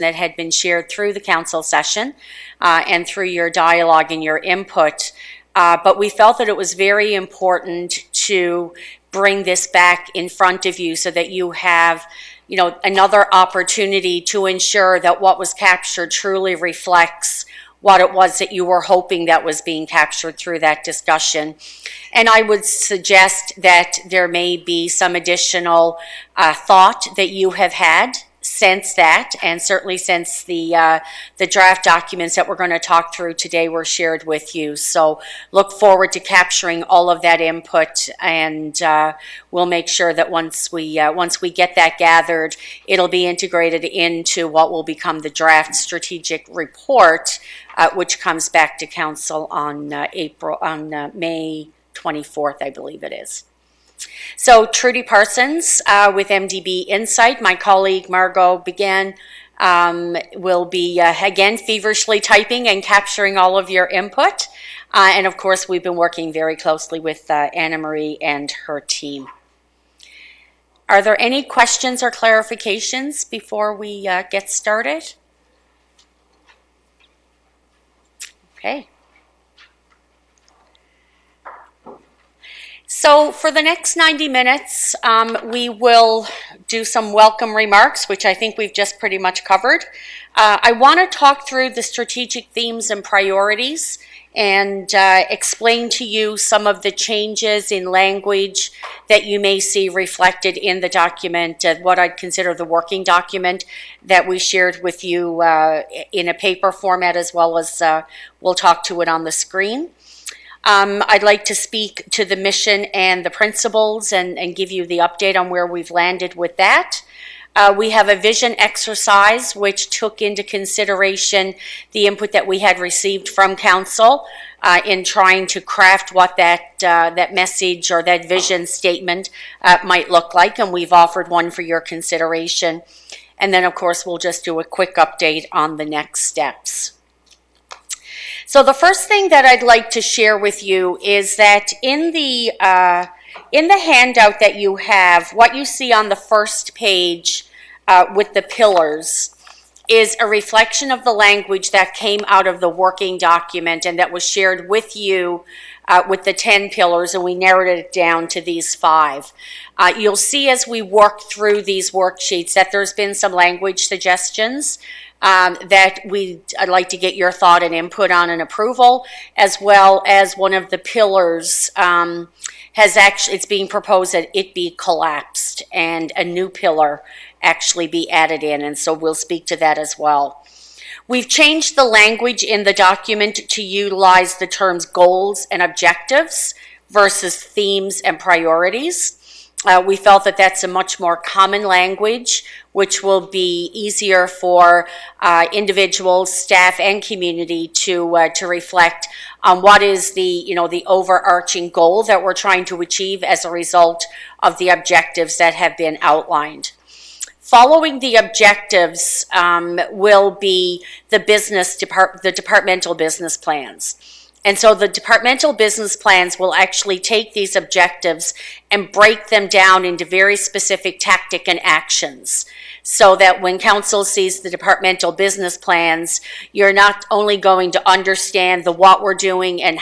that had been shared through the council session and through your dialogue and your input. But we felt that it was very important to bring this back in front of you so that you have, another opportunity to ensure that what was captured truly reflects what it was that you were hoping that was being captured through that discussion. And I would suggest that there may be some additional thought that you have had since that, and certainly since the draft documents that we're going to talk through today were shared with you. So look forward to capturing all of that input, and we'll make sure that once we get that gathered, it'll be integrated into what will become the draft strategic report, which comes back to council on May 24th, I believe it is. So Trudy Parsons with MDB Insight, my colleague Margot Began will be again feverishly typing and capturing all of your input. And of course, we've been working very closely with Anna Marie and her team. Are there any questions or clarifications before we get started? Okay. So for the next 90 minutes, we will do some welcome remarks, which I think we've just pretty much covered. I want to talk through the strategic themes and priorities and explain to you some of the changes in language that you may see reflected in the document, what I'd consider the working document that we shared with you in a paper format, as well as we'll talk to it on the screen. I'd like to speak to the mission and the principles and give you the update on where we've landed with that. We have a vision exercise which took into consideration the input that we had received from council in trying to craft what that message or that vision statement might look like, and we've offered one for your consideration. And then, of course, we'll just do a quick update on the next steps. So the first thing that I'd like to share with you is that in the handout that you have, what you see on the first page with the pillars is a reflection of the language that came out of the working document and that was shared with you with the 10 pillars, and we narrowed it down to these 5. You'll see as we work through these worksheets that there's been some language suggestions that I'd like to get your thought and input on and approval, as well as one of the pillars it's being proposed that it be collapsed and a new pillar actually be added in, and so we'll speak to that as well. We've changed the language in the document to utilize the terms goals and objectives versus themes and priorities. We felt that that's a much more common language, which will be easier for individuals, staff, and community to reflect on what is the overarching goal that we're trying to achieve as a result of the objectives that have been outlined. Following the objectives will be the departmental business plans. And so the departmental business plans will actually take these objectives and break them down into very specific tactic and actions, so that when council sees the departmental business plans, you're not only going to understand the what we're doing and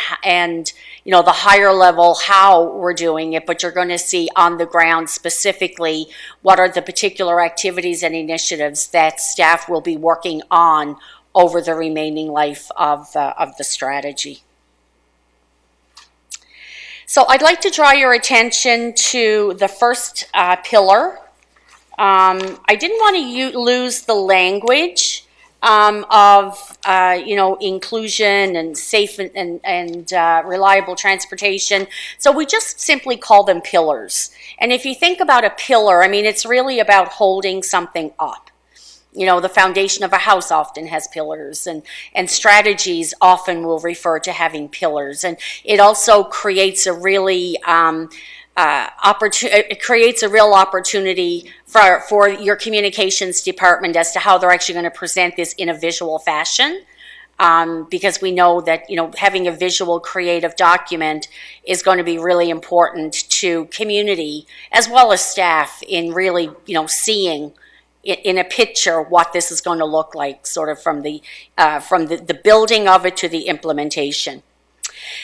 the higher level how we're doing it, but you're going to see on the ground specifically what are the particular activities and initiatives that staff will be working on over the remaining life of the strategy. So I'd like to draw your attention to the first pillar. I didn't want to lose the language of inclusion and safe and reliable transportation. So we just simply call them pillars. And if you think about a pillar, it's really about holding something up. The foundation of a house often has pillars, and strategies often will refer to having pillars. And it also creates a really it creates a real opportunity for your communications department as to how they're actually going to present this in a visual fashion. Because we know that, having a visual creative document is going to be really important to community as well as staff in really, seeing in a picture what this is going to look like, sort of from the building of it to the implementation.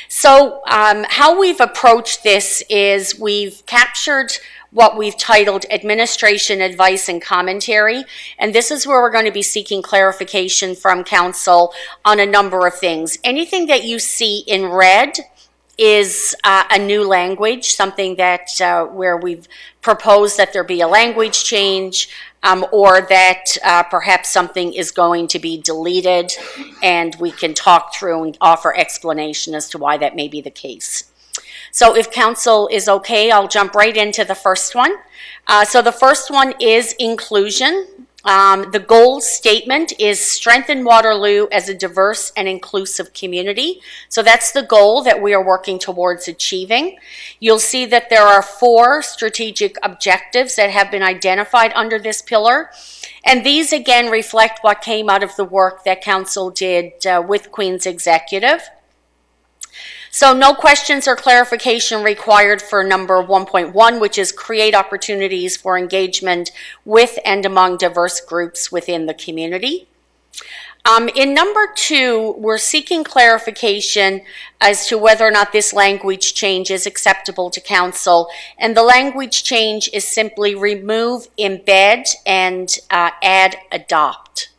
So how we've approached this is we've captured what we've titled Administration Advice and Commentary, and this is where we're going to be seeking clarification from Council on a number of things. Anything that you see in red is a new language, something that where we've proposed that there be a language change, or that perhaps something is going to be deleted, and we can talk through and offer explanation as to why that may be the case. So if Council is okay, I'll jump right into the first one. So the first one is inclusion. The goal statement is strengthen Waterloo as a diverse and inclusive community. So that's the goal that we are working towards achieving. You'll see that there are 4 strategic objectives that have been identified under this pillar. And these again reflect what came out of the work that Council did with Queen's Executive. So no questions or clarification required for number 1.1, which is create opportunities for engagement with and among diverse groups within the community. In number 2, we're seeking clarification as to whether or not this language change is acceptable to Council. And the language change is simply remove embed and add adopt.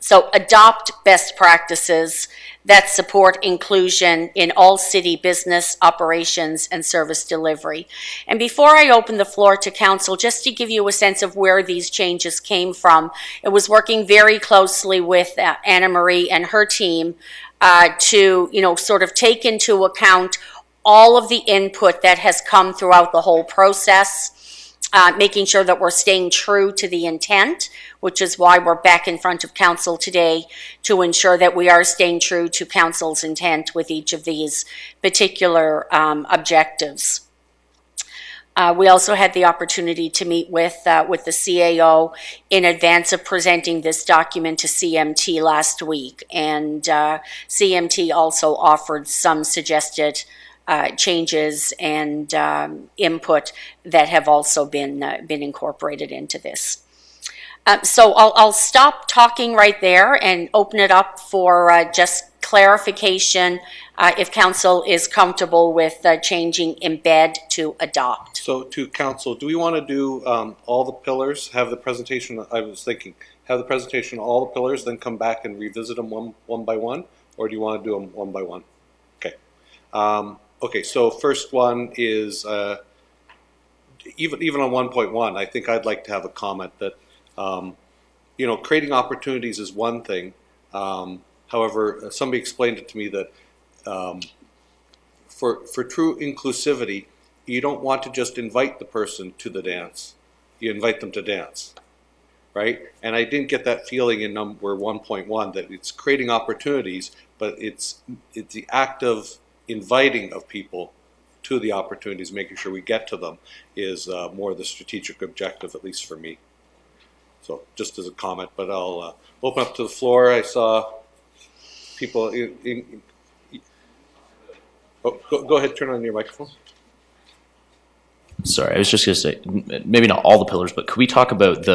So adopt best practices that support inclusion in all city business operations and service delivery. And before I open the floor to Council, just to give you a sense of where these changes came from, it was working very closely with Anna Marie and her team to, sort of take into account all of the input that has come throughout the whole process, making sure that we're staying true to the intent, which is why we're back in front of Council today to ensure that we are staying true to Council's intent with each of these particular objectives. We also had the opportunity to meet with the CAO in advance of presenting this document to CMT last week, and CMT also offered some suggested changes and input that have also been incorporated into this. So I'll stop talking right there and open it up for just clarification if Council is comfortable with changing embed to adopt. So to Council, do we want to do all the pillars, have the presentation, I was thinking, have the presentation on all the pillars, then come back and revisit them one by one, or do you want to do them one by one? Okay. Okay, so first one is, even on 1.1, I think I'd like to have a comment that creating opportunities is one thing. However, somebody explained it to me that for true inclusivity, you don't want to just invite the person to the dance. You invite them to dance, right? And I didn't get that feeling in number 1.1 that it's creating opportunities, but it's the act of inviting of people to the opportunities, making sure we get to them, is more the strategic objective, at least for me. So just as a comment, but I'll open up to the floor. I saw people go ahead, turn on your microphone. Sorry, I was just going to say, maybe not all the pillars, but could we talk about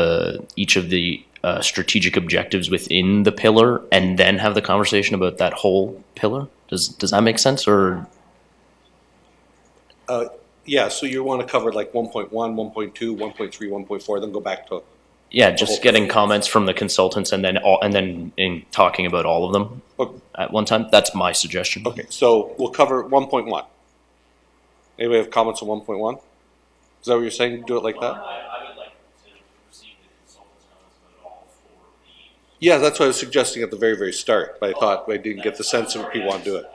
each of the strategic objectives within the pillar and then have the conversation about that whole pillar? Does that make sense? Or yeah, so you want to cover like 1.1, 1.2, 1.3, 1.4, then go back to just getting comments from the consultants and then in talking about all of them at one time. That's my suggestion. Okay, so we'll cover 1.1. Anybody have comments on 1.1? Is that what you're saying? Do it like that? I would like to receive the consultants' comments about all four of the... Yeah, that's what I was suggesting at the very, very start, but I thought I didn't get the sense of people want to do it.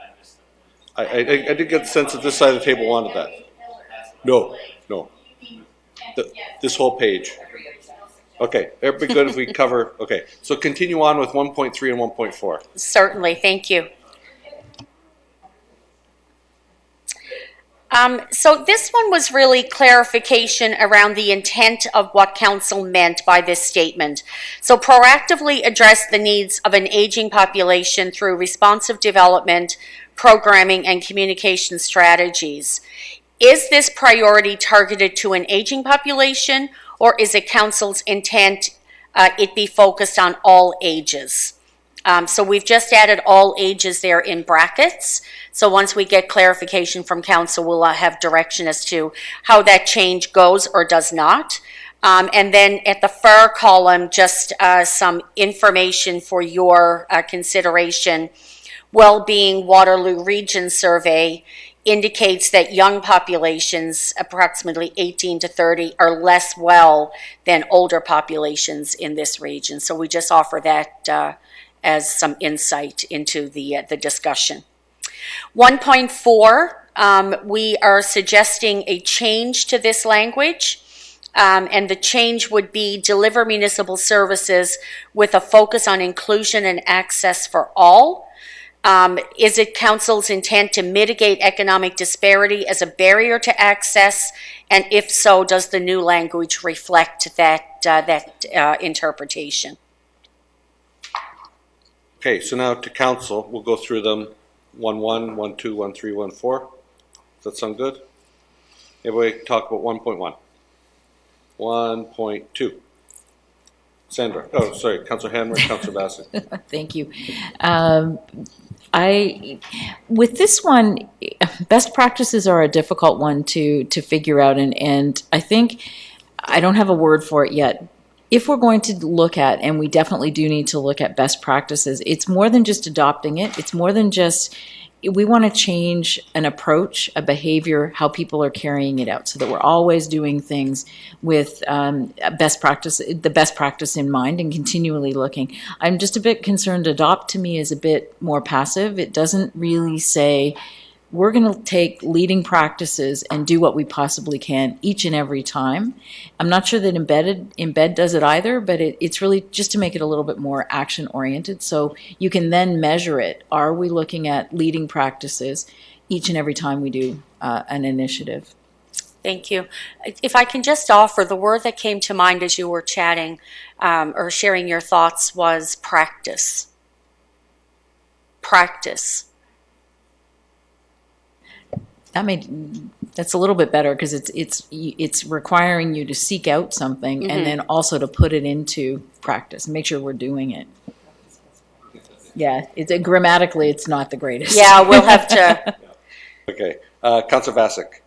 I did get the sense that this side of the table wanted that. No. This whole page. Okay, it'd be good if we cover, okay. So continue on with 1.3 and 1.4. Certainly, thank you. So this one was really clarification around the intent of what Council meant by this statement. So proactively address the needs of an aging population through responsive development, programming, and communication strategies. Is this priority targeted to an aging population, or is it Council's intent it be focused on all ages. So we've just added all ages there in brackets. So once we get clarification from council, we'll have direction as to how that change goes or does not. And then at the far column, just some information for your consideration. Wellbeing Waterloo Region Survey indicates that young populations, approximately 18 to 30, are less well than older populations in this region. So we just offer that as some insight into the discussion. 1.4, we are suggesting a change to this language. And the change would be deliver municipal services with a focus on inclusion and access for all. Is it council's intent to mitigate economic disparity as a barrier to access? And if so, does the new language reflect that interpretation? Okay, so now to council, we'll go through them 1.1, 1.2, 1.3, 1.4. Does that sound good? Everybody talk about 1.1. 1.2. Sandra. Oh, sorry. Councillor Hanmer, Councillor Bassett. Thank you. With this one, best practices are a difficult one to figure out, and I think I don't have a word for it yet. If we're going to look at, and we definitely do need to look at best practices, it's more than just adopting it. It's more than just, we want to change an approach, a behavior, how people are carrying it out, so that we're always doing things with the best practice in mind and continually looking. I'm just a bit concerned. Adopt to me is a bit more passive. It doesn't really say, we're going to take leading practices and do what we possibly can each and every time. I'm not sure that embed does it either, but it's really just to make it a little bit more action oriented. So you can then measure it. Are we looking at leading practices each and every time we do an initiative? Thank you. If I can just offer, the word that came to mind as you were chatting or sharing your thoughts was practice. Practice. That's a little bit better, because it's requiring you to seek out something, mm-hmm. and then also to put it into practice and make sure we're doing it. Yeah, grammatically it's not the greatest. Yeah, we'll have to. Okay, Councillor Bassett.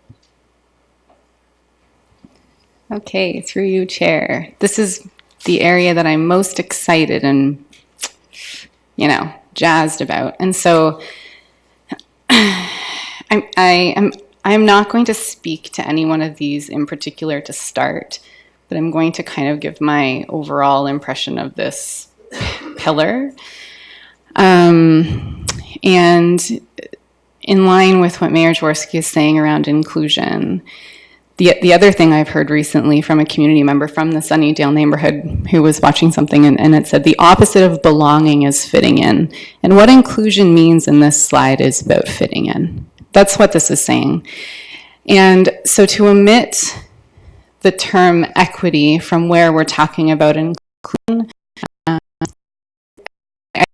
Okay, through you, Chair. This is the area that I'm most excited and, jazzed about, and so. I'm not going to speak to any one of these in particular to start, but I'm going to kind of give my overall impression of this pillar. And in line with what Mayor Jaworski is saying around inclusion, the other thing I've heard recently from a community member from the Sunnydale neighborhood who was watching something, and it said the opposite of belonging is fitting in. And what inclusion means in this slide is about fitting in. That's what this is saying. And so to omit the term equity from where we're talking about inclusion, it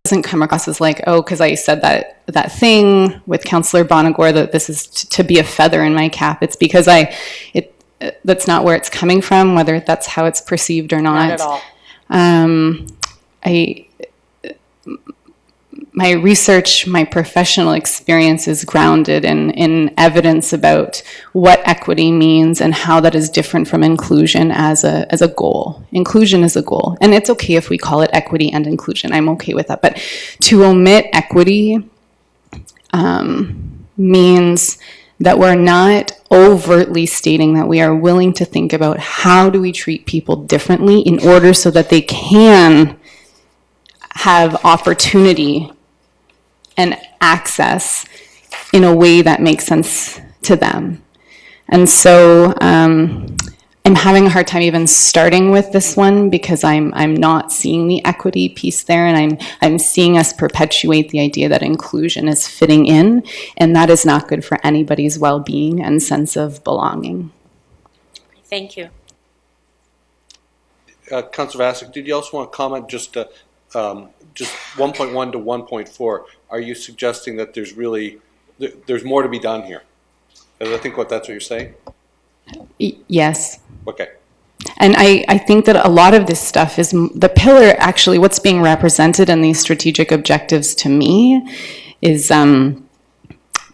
doesn't come across as like, oh, because I said that thing with Councillor Bonagor that this is to be a feather in my cap. It's because that's not where it's coming from, whether that's how it's perceived or not. Not at all. My research, my professional experience is grounded in evidence about what equity means and how that is different from inclusion as a goal. Inclusion is a goal, and it's okay if we call it equity and inclusion. I'm okay with that. But to omit equity means that we're not overtly stating that we are willing to think about how do we treat people differently in order so that they can have opportunity and access in a way that makes sense to them. And so I'm having a hard time even starting with this one, because I'm not seeing the equity piece there, and I'm seeing us perpetuate the idea that inclusion is fitting in, and that is not good for anybody's well-being and sense of belonging. Thank you. Councillor Bassett, did you also want to comment just 1.1 to 1.4? Are you suggesting that there's more to be done here? I think that's what you're saying? Yes. Okay. And I think that a lot of this stuff is the pillar, actually, what's being represented in these strategic objectives to me is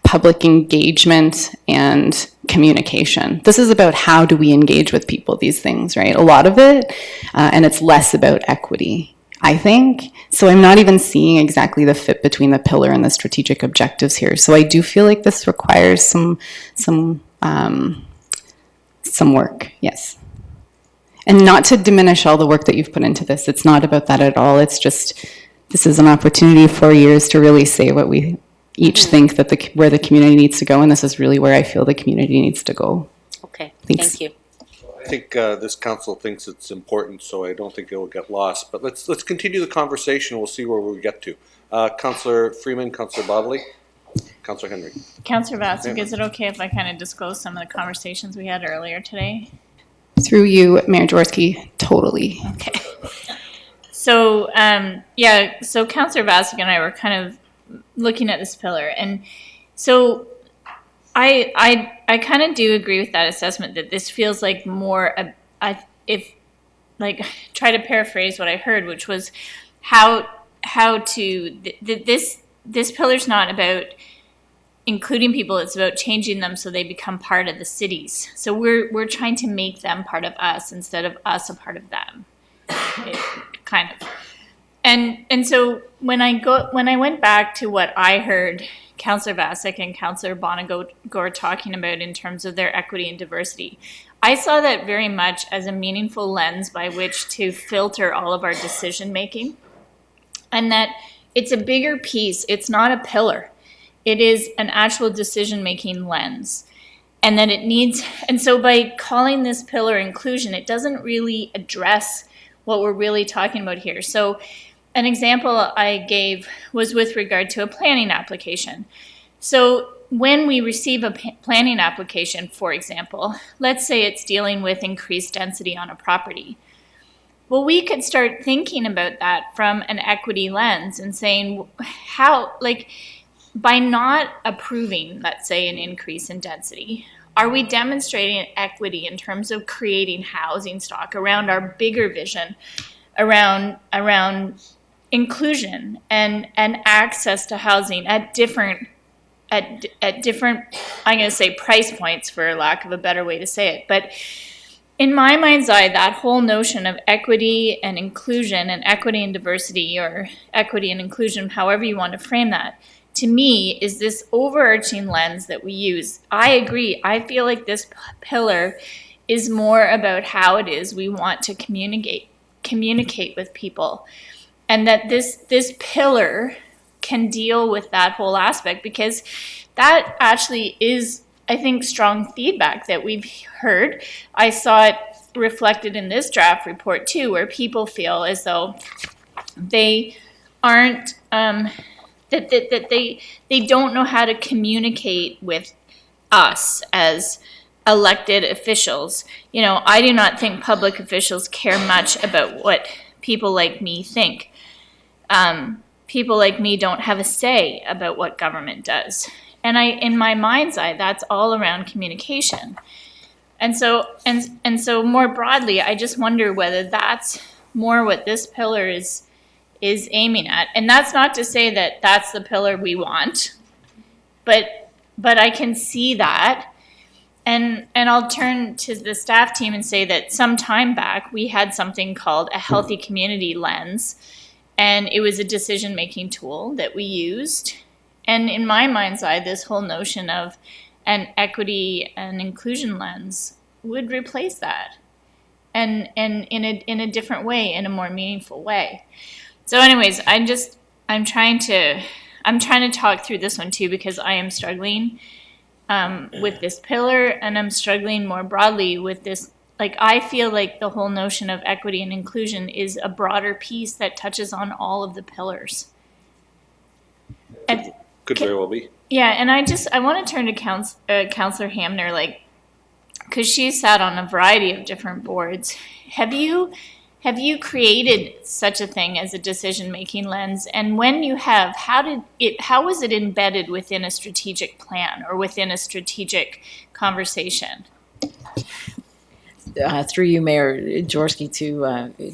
public engagement and communication. This is about how do we engage with people, these things, right? A lot of it, and it's less about equity, I think. So I'm not even seeing exactly the fit between the pillar and the strategic objectives here. So I do feel like this requires some work, yes. And not to diminish all the work that you've put into this. It's not about that at all. It's just, this is an opportunity for years to really say what we each think that where the community needs to go, and this is really where I feel the community needs to go. Okay, Thanks. thank you. I think this council thinks it's important, so I don't think it will get lost. But let's continue the conversation. We'll see where we get to. Councillor Freeman, Councillor Bodley, Councillor Henry. Councillor Vassic, Yeah. is it okay if I kind of disclose some of the conversations we had earlier today? Through you, Mayor Jaworski, totally. Okay. So, so Councillor Vassic and I were kind of looking at this pillar, and so I kind of do agree with that assessment that this feels like more try to paraphrase what I heard, which was how to this pillar's not about including people, it's about changing them so they become part of the cities. So we're trying to make them part of us instead of us a part of them, kind of. And so when I went back to what I heard Councillor Vassic and Councillor Bonagore talking about in terms of their equity and diversity, I saw that very much as a meaningful lens by which to filter all of our decision making, and that it's a bigger piece. It's not a pillar. It is an actual decision making lens. And that it needs, and so by calling this pillar inclusion, it doesn't really address what we're really talking about here. So an example I gave was with regard to a planning application. So when we receive a planning application, for example, let's say it's dealing with increased density on a property. Well, we could start thinking about that from an equity lens and saying how, like, by not approving, let's say, an increase in density, are we demonstrating equity in terms of creating housing stock around our bigger vision, around inclusion and access to housing at different, I'm going to say price points for lack of a better way to say it. But in my mind's eye, that whole notion of equity and inclusion and equity and diversity, or equity and inclusion, however you want to frame that, to me is this overarching lens that we use. I agree. I feel like this pillar is more about how it is we want to communicate with people. And that this pillar can deal with that whole aspect, because that actually is, I think, strong feedback that we've heard. I saw it reflected in this draft report too, where people feel as though they aren't, that they don't know how to communicate with us as elected officials. You know, I do not think public officials care much about what people like me think. People like me don't have a say about what government does. And in my mind's eye, that's all around communication. And so more broadly, I just wonder whether that's more what this pillar is aiming at. And that's not to say that that's the pillar we want, but I can see that. And I'll turn to the staff team and say that some time back, we had something called a healthy community lens. And it was a decision-making tool that we used. And in my mind's eye, this whole notion of an equity and inclusion lens would replace that, and in a different way, in a more meaningful way. So anyways, I'm trying to talk through this one too, because I am struggling with this pillar, and I'm struggling more broadly with this. Like, I feel like the whole notion of equity and inclusion is a broader piece that touches on all of the pillars. And Could very well be. yeah, and I want to turn to Councillor Hamner, like, because she sat on a variety of different boards. Have you created such a thing as a decision-making lens? And when you have, how was it embedded within a strategic plan or within a strategic conversation? through you, Mayor Jaworski,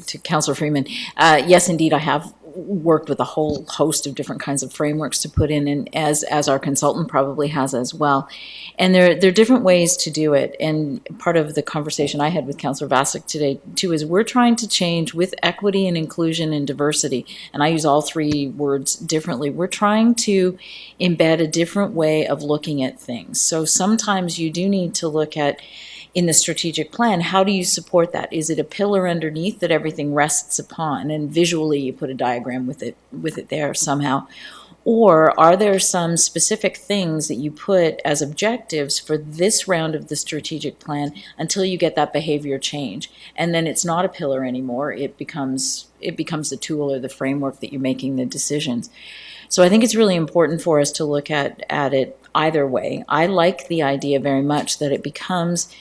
to Councillor Freeman. Yes, indeed, I have worked with a whole host of different kinds of frameworks to put in, and as our consultant probably has as well. And there are different ways to do it. And part of the conversation I had with Councillor Vasic today too is we're trying to change with equity and inclusion and diversity. And I use all three words differently. We're trying to embed a different way of looking at things. So sometimes you do need to look at, in the strategic plan, how do you support that? Is it a pillar underneath that everything rests upon, and visually you put a diagram with it there somehow? Or are there some specific things that you put as objectives for this round of the strategic plan until you get that behavior change? And then it's not a pillar anymore. It becomes the tool or the framework that you're making the decisions. So I think it's really important for us to look at it either way. I like the idea very much that it becomes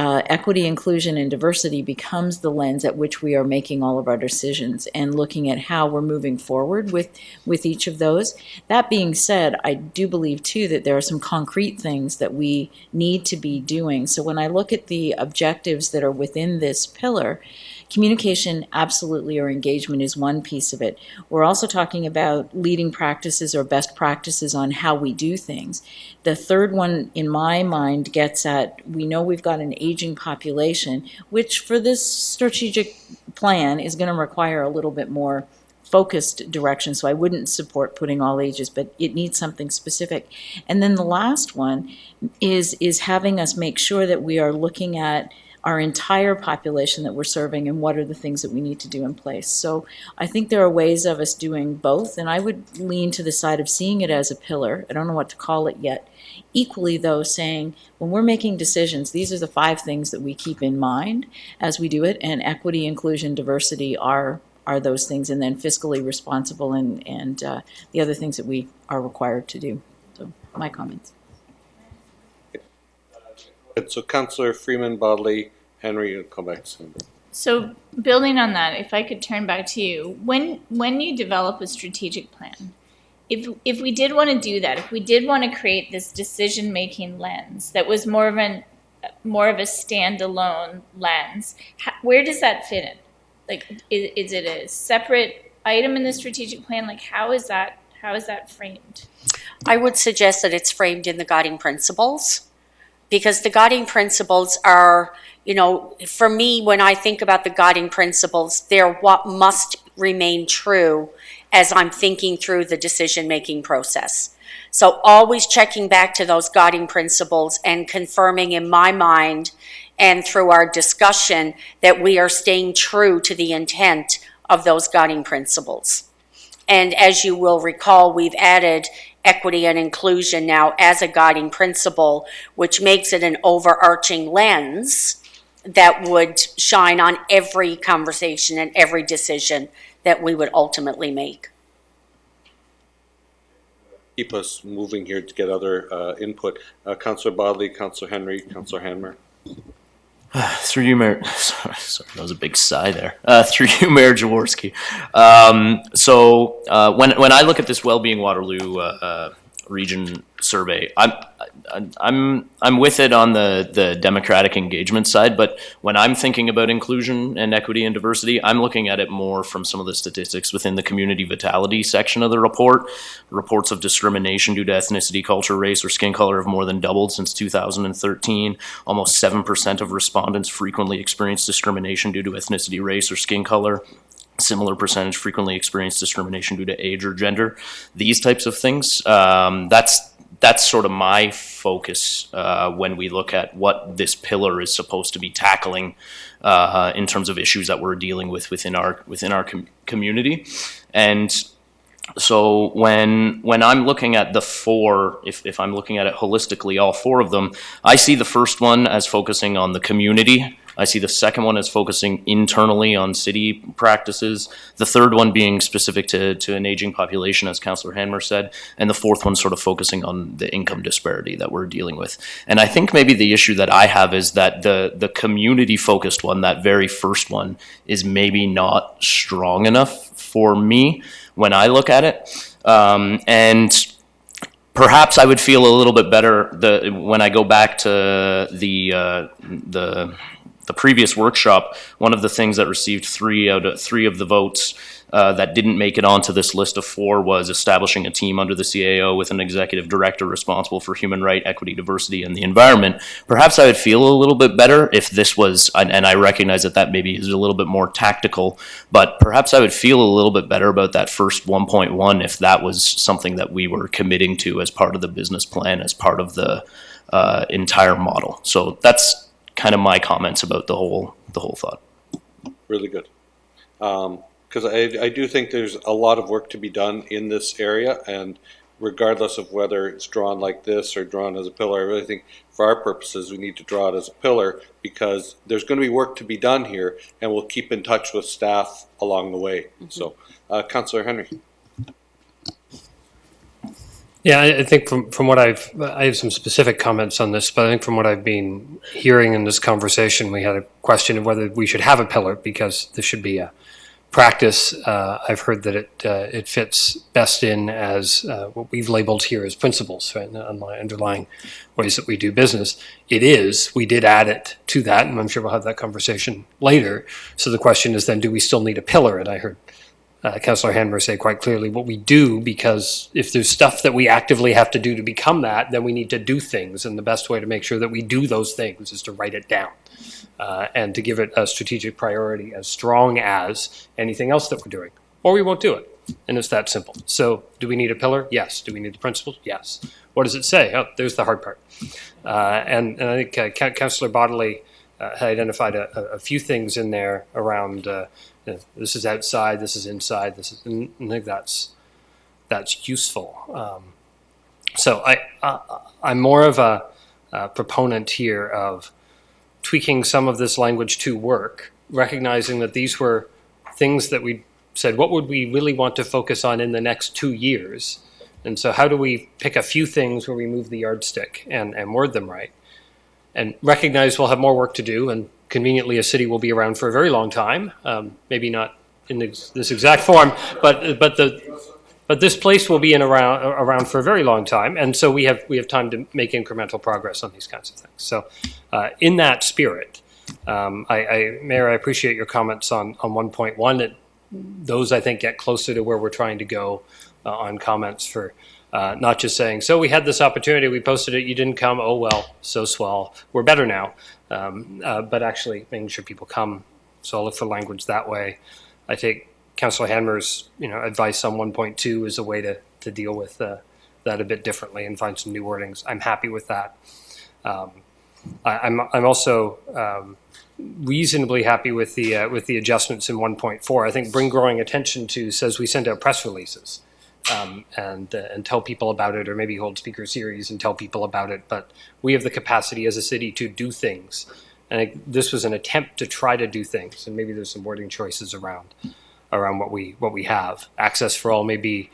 equity, inclusion, and diversity becomes the lens at which we are making all of our decisions and looking at how we're moving forward with each of those. That being said, I do believe too that there are some concrete things that we need to be doing. So when I look at the objectives that are within this pillar, communication absolutely, or engagement, is one piece of it. We're also talking about leading practices or best practices on how we do things. The third one, in my mind, gets at, we know we've got an aging population, which for this strategic plan is going to require a little bit more focused direction. So I wouldn't support putting all ages, but it needs something specific. And then the last one is having us make sure that we are looking at our entire population that we're serving and what are the things that we need to do in place. So I think there are ways of us doing both, and I would lean to the side of seeing it as a pillar. I don't know what to call it yet. Equally, though, saying when we're making decisions, these are the 5 things that we keep in mind as we do it, and equity, inclusion, diversity are those things, and then fiscally responsible and the other things that we are required to do. So my comments. So Councillor Freeman, Bodley, Henry, and come back soon. So building on that, if I could turn back to you, when you develop a strategic plan, if we did want to do that, if we did want to create this decision-making lens that was more of a standalone lens, where does that fit in? Like, is it a separate item in the strategic plan? Like, how is that framed? I would suggest that it's framed in the guiding principles, because the guiding principles are, for me, when I think about the guiding principles, they're what must remain true as I'm thinking through the decision-making process. So always checking back to those guiding principles and confirming in my mind and through our discussion that we are staying true to the intent of those guiding principles. And as you will recall, we've added equity and inclusion now as a guiding principle, which makes it an overarching lens that would shine on every conversation and every decision that we would ultimately make. Keep us moving here to get other input. Councillor Bodley, Councillor Henry, Councillor Hanmer. Through you, Mayor. Sorry, that was a big sigh there. Through you, Mayor Jaworski. When I look at this Wellbeing Waterloo region survey, I'm with it on the democratic engagement side, but when I'm thinking about inclusion and equity and diversity, I'm looking at it more from some of the statistics within the community vitality section of the report. Reports of discrimination due to ethnicity, culture, race, or skin color have more than doubled since 2013. Almost 7% of respondents frequently experience discrimination due to ethnicity, race, or skin color. Similar percentage frequently experience discrimination due to age or gender. These types of things, that's sort of my focus when we look at what this pillar is supposed to be tackling in terms of issues that we're dealing with within our community. And so when I'm looking at the 4, if I'm looking at it holistically, all 4 of them, I see the first one as focusing on the community. I see the second one as focusing internally on city practices. The third one being specific to an aging population, as Councillor Hanmer said. And the fourth one sort of focusing on the income disparity that we're dealing with. And I think maybe the issue that I have is that the community-focused one, that very first one, is maybe not strong enough for me when I look at it. And perhaps I would feel a little bit better when I go back to the the previous workshop, one of the things that received 3 out of 3 of the votes that didn't make it onto this list of 4 was establishing a team under the CAO with an executive director responsible for human right, equity, diversity, and the environment. Perhaps I would feel a little bit better if this was, and I recognize that maybe is a little bit more tactical, but perhaps I would feel a little bit better about that first 1.1 if that was something that we were committing to as part of the business plan, as part of the entire model. So that's kind of my comments about the whole thought. Really good. Because I do think there's a lot of work to be done in this area, and regardless of whether it's drawn like this or drawn as a pillar, I really think for our purposes we need to draw it as a pillar, because there's going to be work to be done here, and we'll keep in touch with staff along the way. So, Councillor Henry. Yeah, I think from what I have some specific comments on this, but I think from what I've been hearing in this conversation, we had a question of whether we should have a pillar, because this should be a practice. I've heard that it fits best in as what we've labeled here as principles, right, underlying ways that we do business. It is. We did add it to that, and I'm sure we'll have that conversation later. So the question is then, do we still need a pillar? And I heard Councillor Hanmer say quite clearly what we do, because if there's stuff that we actively have to do to become that, then we need to do things, and the best way to make sure that we do those things is to write it down and to give it a strategic priority as strong as anything else that we're doing, or we won't do it. And it's that simple. So do we need a pillar? Yes. Do we need the principles? Yes. What does it say? Oh, there's the hard part. And I think Councillor Bodley had identified a few things in there around this is outside, this is inside, this is, and I think that's useful. So I'm more of a proponent here of tweaking some of this language to work, recognizing that these were things that we said, what would we really want to focus on in the next 2 years? And so how do we pick a few things where we move the yardstick and word them right? And recognize we'll have more work to do, and conveniently a city will be around for a very long time, maybe not in this exact form, but this place will be around for a very long time, and so we have time to make incremental progress on these kinds of things. So, in that spirit, Mayor, I appreciate your comments on 1.1. Those I think get closer to where we're trying to go on comments for. Not just saying, so we had this opportunity, we posted it, you didn't come, oh well, so swell, we're better now. But actually making sure people come. So I'll look for language that way. I take Councillor Hanmer's advice on 1.2 as a way to deal with that a bit differently and find some new wordings. I'm happy with that. I'm also reasonably happy with the adjustments in 1.4. I think bring growing attention to says we send out press releases. And tell people about it, or maybe hold speaker series and tell people about it. But we have the capacity as a city to do things. And this was an attempt to try to do things. And maybe there's some wording choices around what we have. Access for all may be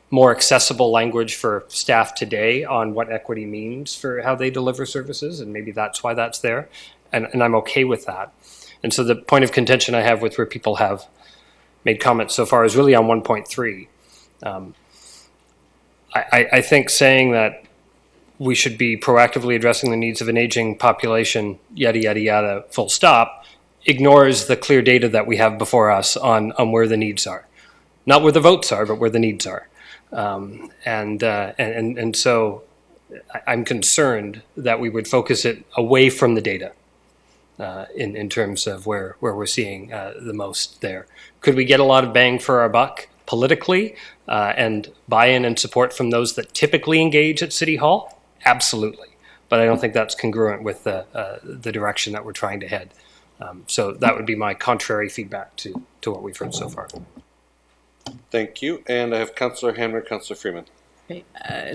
more accessible language for staff today on what equity means for how they deliver services. And maybe that's why that's there. And I'm okay with that. And so the point of contention I have with where people have made comments so far is really on 1.3. I think saying that we should be proactively addressing the needs of an aging population, yada, yada, yada, full stop, ignores the clear data that we have before us on where the needs are. Not where the votes are, but where the needs are. And so I'm concerned that we would focus it away from the data in terms of where we're seeing the most there. Could we get a lot of bang for our buck politically and buy-in and support from those that typically engage at City Hall? Absolutely. But I don't think that's congruent with the direction that we're trying to head. So that would be my contrary feedback to what we've heard so far. Thank you. And I have Councillor Hanmer, Councillor Freeman.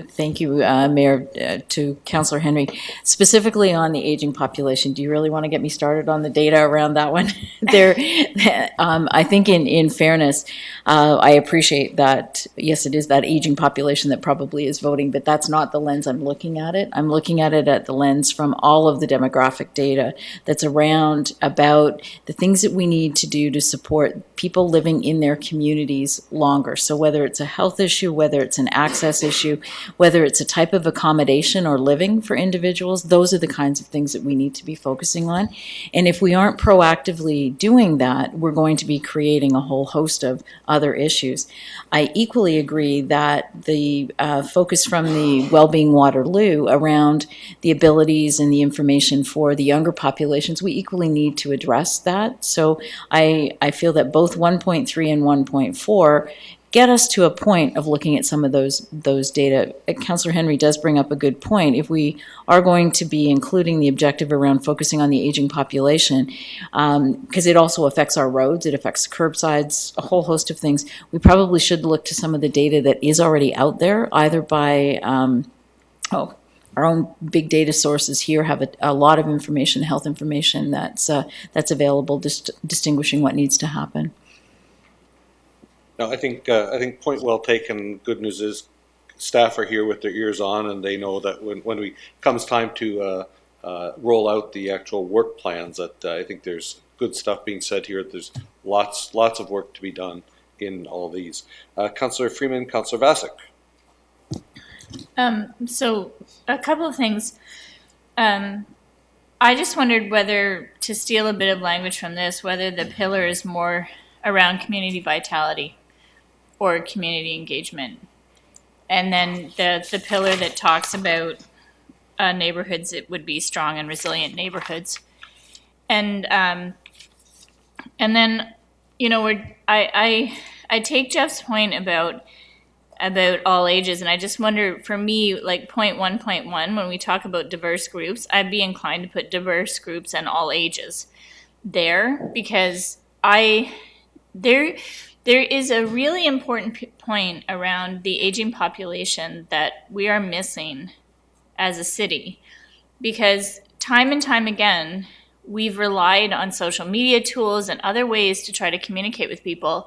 Thank you, Mayor, to Councillor Henry. Specifically on the aging population, do you really want to get me started on the data around that one? I think in fairness, I appreciate that, yes, it is that aging population that probably is voting, but that's not the lens I'm looking at it. I'm looking at it at the lens from all of the demographic data that's around about the things that we need to do to support people living in their communities longer. So whether it's a health issue, whether it's an access issue, whether it's a type of accommodation or living for individuals, those are the kinds of things that we need to be focusing on. And if we aren't proactively doing that, we're going to be creating a whole host of other issues. I equally agree that the focus from the Wellbeing Waterloo around the abilities and the information for the younger populations, we equally need to address that. So I feel that both 1.3 and 1.4 get us to a point of looking at some of those data. Councillor Henry does bring up a good point. If we are going to be including the objective around focusing on the aging population, because it also affects our roads, it affects curbsides, a whole host of things, we probably should look to some of the data that is already out there, either by, our own big data sources here have a lot of information, health information that's available, distinguishing what needs to happen. No, I think point well taken. Good news is staff are here with their ears on, and they know that when we comes time to roll out the actual work plans, that I think there's good stuff being said here. There's lots of work to be done in all these. Councillor Freeman, Councillor Vasek. So a couple of things. I just wondered whether, to steal a bit of language from this, whether the pillar is more around community vitality or community engagement. And then the pillar that talks about neighborhoods, it would be strong and resilient neighborhoods. And then, you know, I take Jeff's point about all ages, and I just wonder, for me, like 0.1.1, when we talk about diverse groups, I'd be inclined to put diverse groups and all ages there, because there is a really important point around the aging population that we are missing as a city, because time and time again, we've relied on social media tools and other ways to try to communicate with people.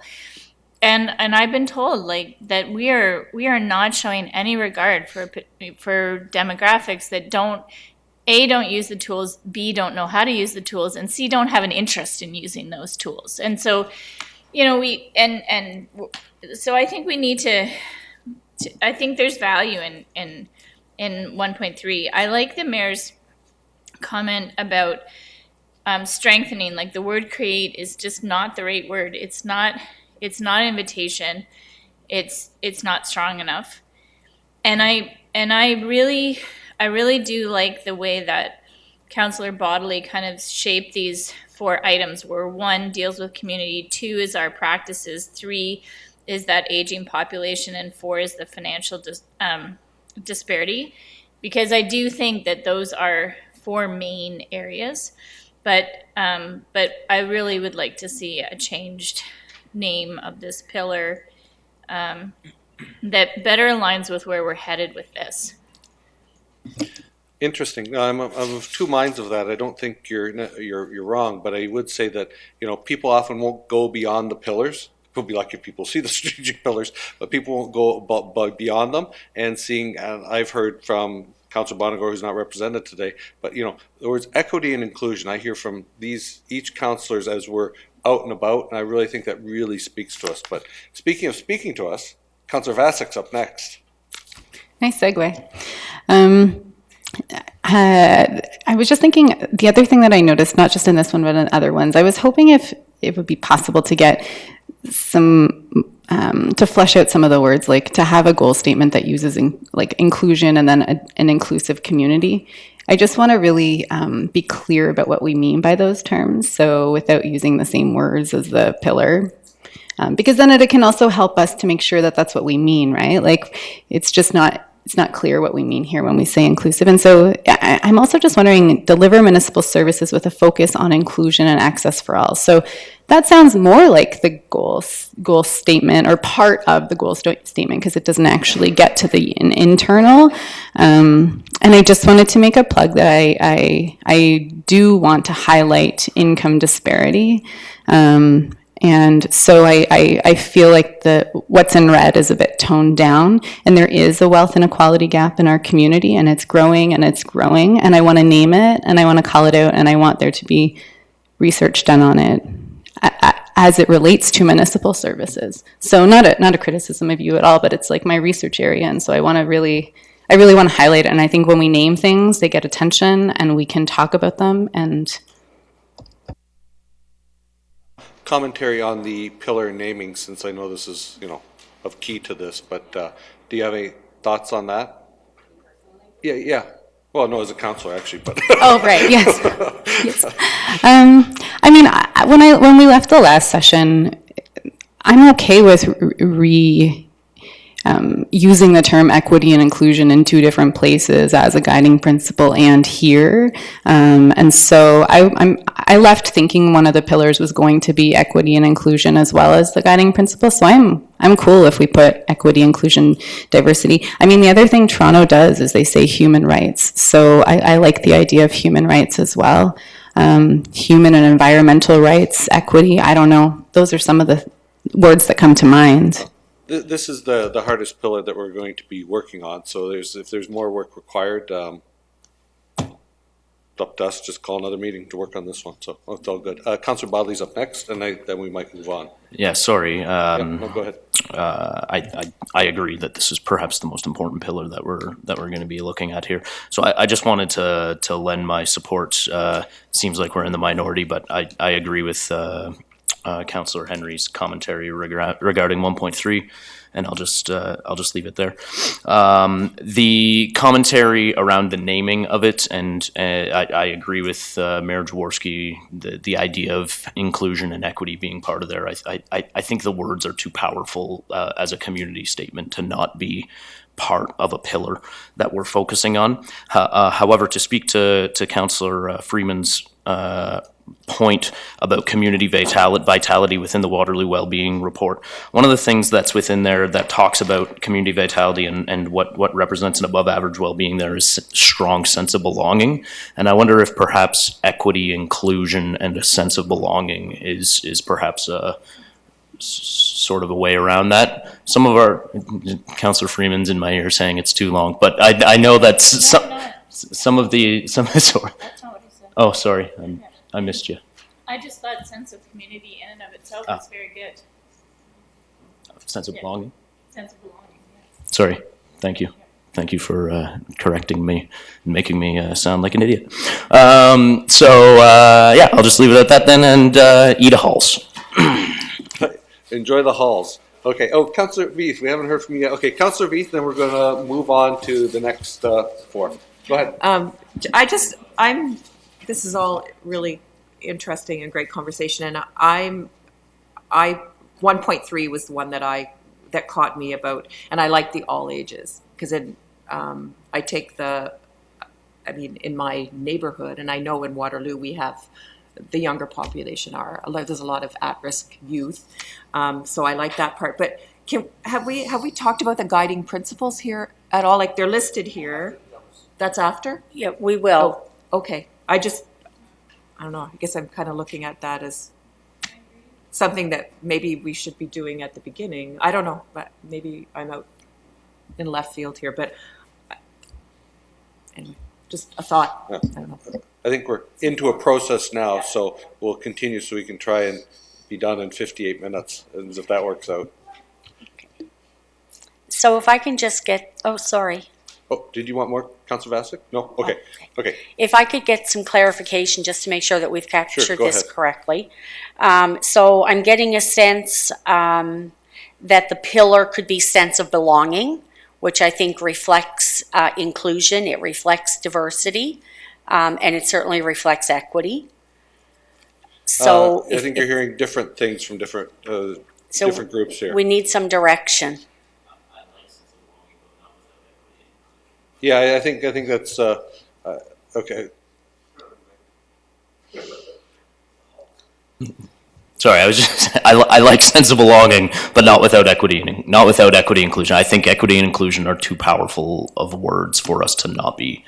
And I've been told like that we are not showing any regard for demographics that don't use the tools, B, don't know how to use the tools, and C, don't have an interest in using those tools. And so, you know, so I think we need to I think there's value in 1.3. I like the mayor's comment about strengthening. Like, the word create is just not the right word. It's not invitation. It's not strong enough. And I really do like the way that Councillor Bodley kind of shaped these 4 items, where 1 deals with community, 2 is our practices, 3 is that aging population, and 4 is the financial disparity. Because I do think that those are 4 main areas, but I really would like to see a changed name of this pillar that better aligns with where we're headed with this. Interesting. I'm of two minds of that. I don't think you're wrong, but I would say that, you know, people often won't go beyond the pillars. We'll be lucky if people see the strategic pillars, but people won't go beyond them. And I've heard from Councillor Bonagor, who's not represented today, but, you know, the words equity and inclusion, I hear from each councillors as we're out and about, and I really think that really speaks to us. But speaking of speaking to us, Councillor Vasek's up next. Nice segue. I was just thinking, the other thing that I noticed, not just in this one, but in other ones, I was hoping if it would be possible to get some, to flesh out some of the words, like to have a goal statement that uses inclusion and then an inclusive community. I just want to really be clear about what we mean by those terms, so without using the same words as the pillar. Because then it can also help us to make sure that that's what we mean, right? Like, it's not clear what we mean here when we say inclusive. And so I'm also just wondering, deliver municipal services with a focus on inclusion and access for all. So that sounds more like the goal statement, or part of the goal statement, because it doesn't actually get to the internal. And I just wanted to make a plug that I do want to highlight income disparity. And so I feel like what's in red is a bit toned down, and there is a wealth inequality gap in our community, and it's growing, and I want to name it, and I want to call it out, and I want there to be research done on it. as it relates to municipal services. So not a criticism of you at all, but it's like my research area, and so I really want to highlight it. And I think when we name things, they get attention, and we can talk about them. And Commentary on the pillar naming, since I know this is, of key to this, but do you have any thoughts on that? Yeah. Well, no, as a counselor, actually, but. oh, right, yes. Yes. I mean, when we left the last session, I'm okay with using the term equity and inclusion in two different places as a guiding principle and here. And so I left thinking one of the pillars was going to be equity and inclusion as well as the guiding principle. So I'm cool if we put equity, inclusion, diversity. I mean, the other thing Toronto does is they say human rights. So I like the idea of human rights as well. Human and environmental rights, equity, I don't know. Those are some of the words that come to mind. This is the hardest pillar that we're going to be working on, so if there's more work required, up to us, just call another meeting to work on this one, so it's all good. Councillor Bodley's up next, and then we might move on. Yeah, sorry. No, go ahead. I agree that this is perhaps the most important pillar that we're going to be looking at here. So I just wanted to lend my support. Seems like we're in the minority, but I agree with Councillor Henry's commentary regarding 1.3, and I'll just leave it there. The commentary around the naming of it, and I agree with Mayor Jaworski, the idea of inclusion and equity being part of there. I think the words are too powerful as a community statement to not be part of a pillar that we're focusing on. However, to speak to Councillor Freeman's point about community vitality within the Waterloo Wellbeing Report. One of the things that's within there that talks about community vitality and what represents an above average well-being there is strong sense of belonging. And I wonder if perhaps equity, inclusion, and a sense of belonging is perhaps a sort of a way around that. Some of our, Councillor Freeman's in my ear saying it's too long, but I know that sorry. That's not what he said. Oh, sorry. I missed you. I just thought sense of community in and of itself is very good. Sense of belonging? Sense of belonging, yeah. Sorry. Thank you. Thank you for correcting me and making me sound like an idiot. I'll just leave it at that then and eat a Halls. Enjoy the halls. Okay. Oh, Councillor Veith, we haven't heard from you yet. Okay, Councillor Veith, then we're going to move on to the next four. Go ahead. This is all really interesting and great conversation, and 1.3 was the one that caught me about, and I like the all ages because I take in my neighborhood, and I know in Waterloo we have the younger population there's a lot of at-risk youth, so I like that part. But have we talked about the guiding principles here at all? Like they're listed here. That's after? Yeah, we will. Oh, okay. I don't know. I guess I'm kind of looking at that as something that maybe we should be doing at the beginning. I don't know, but maybe I'm out in left field here. But anyway, just a thought. Yeah. I don't know. I think we're into a process now, so we'll continue so we can try and be done in 58 minutes, if that works out. So if I can just get, sorry. Oh, did you want more, Councillor Vasic? No? Okay. If I could get some clarification just to make sure that we've captured go this ahead. correctly. So I'm getting a sense that the pillar could be sense of belonging, which I think reflects inclusion, it reflects diversity, and it certainly reflects equity. So I think you're hearing different things from different groups here. We need some direction. Yeah, I think that's okay. Sorry, I like sense of belonging, but not without equity inclusion. I think equity and inclusion are too powerful of words for us to not be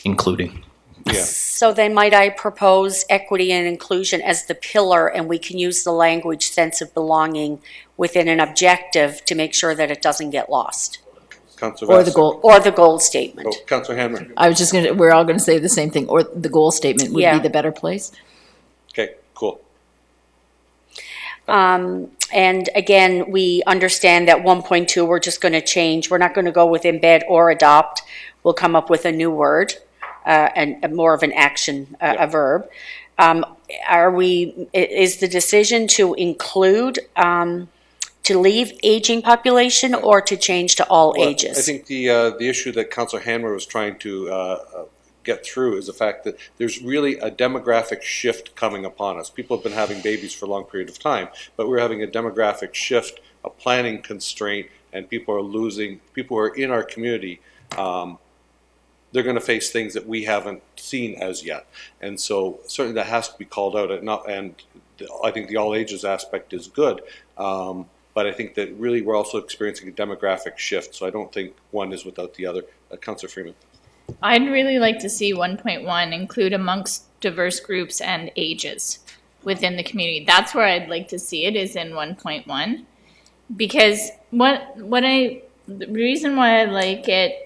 including. Yeah. So then might I propose equity and inclusion as the pillar, and we can use the language sense of belonging within an objective to make sure that it doesn't get lost. Councillor Or the Vasic. goal. Or the goal statement. Oh, Councillor Hammer. I was just we're all gonna say the same thing, or the goal statement would Yeah. be the better place. Okay, cool. And again, we understand that 1.2, we're just going to change. We're not going to go with embed or adopt. We'll come up with a new word and more of an action, a verb. Is the decision to include, to leave aging population or to change to all ages? I think the issue that Councillor Hanmer was trying to get through is the fact that there's really a demographic shift coming upon us. People have been having babies for a long period of time, but we're having a demographic shift, a planning constraint, and people who are in our community, they're going to face things that we haven't seen as yet. And so certainly that has to be called out. And I think the all ages aspect is good. But I think that really we're also experiencing a demographic shift. So I don't think one is without the other. Councillor Freeman. I'd really like to see 1.1 include amongst diverse groups and ages within the community. That's where I'd like to see it, is in 1.1. Because the reason why I like it,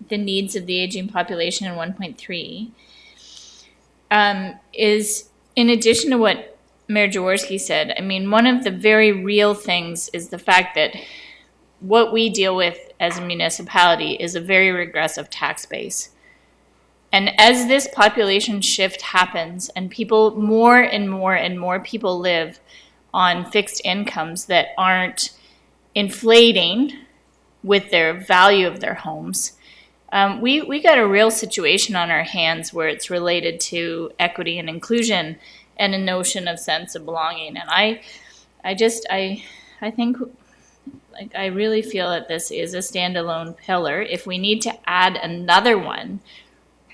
the needs of the aging population in 1.3, is in addition to what Mayor Jaworski said. I mean, one of the very real things is the fact that what we deal with as a municipality is a very regressive tax base. And as this population shift happens and people, more and more and more people live on fixed incomes that aren't inflating with their value of their homes, we got a real situation on our hands where it's related to equity and inclusion and a notion of sense of belonging. And I think, like, I really feel that this is a standalone pillar. If we need to add another one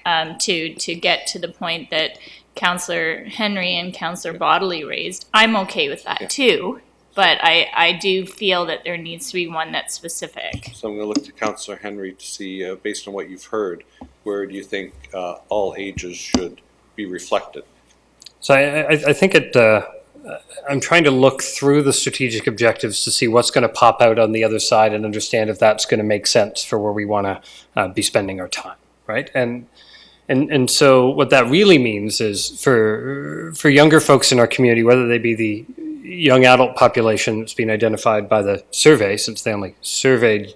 to get to the point that Councillor Henry and Councillor Bodley raised, I'm okay with that too. But I do feel that there needs to be one that's specific. So I'm going to look to Councillor Henry to see, based on what you've heard, where do you think all ages should be reflected? So I think I'm trying to look through the strategic objectives to see what's going to pop out on the other side and understand if that's going to make sense for where we want to be spending our time, right? And so what that really means is for younger folks in our community, whether they be the young adult population that's been identified by the survey, since they only surveyed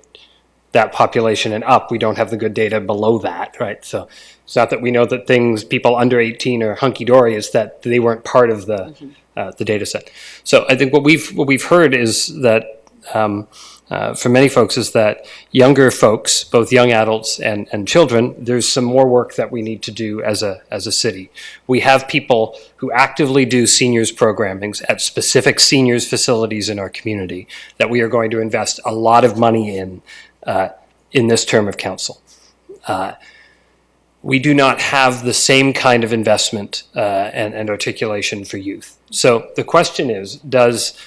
that population and up, we don't have the good data below that, right? So it's not that we know that people under 18 are hunky-dory, it's that they weren't part of the data set. So I think what we've heard is that for many folks is that younger folks, both young adults and children, there's some more work that we need to do as a city. We have people who actively do seniors programming at specific seniors facilities in our community that we are going to invest a lot of money in this term of council. We do not have the same kind of investment and articulation for youth. So the question is, does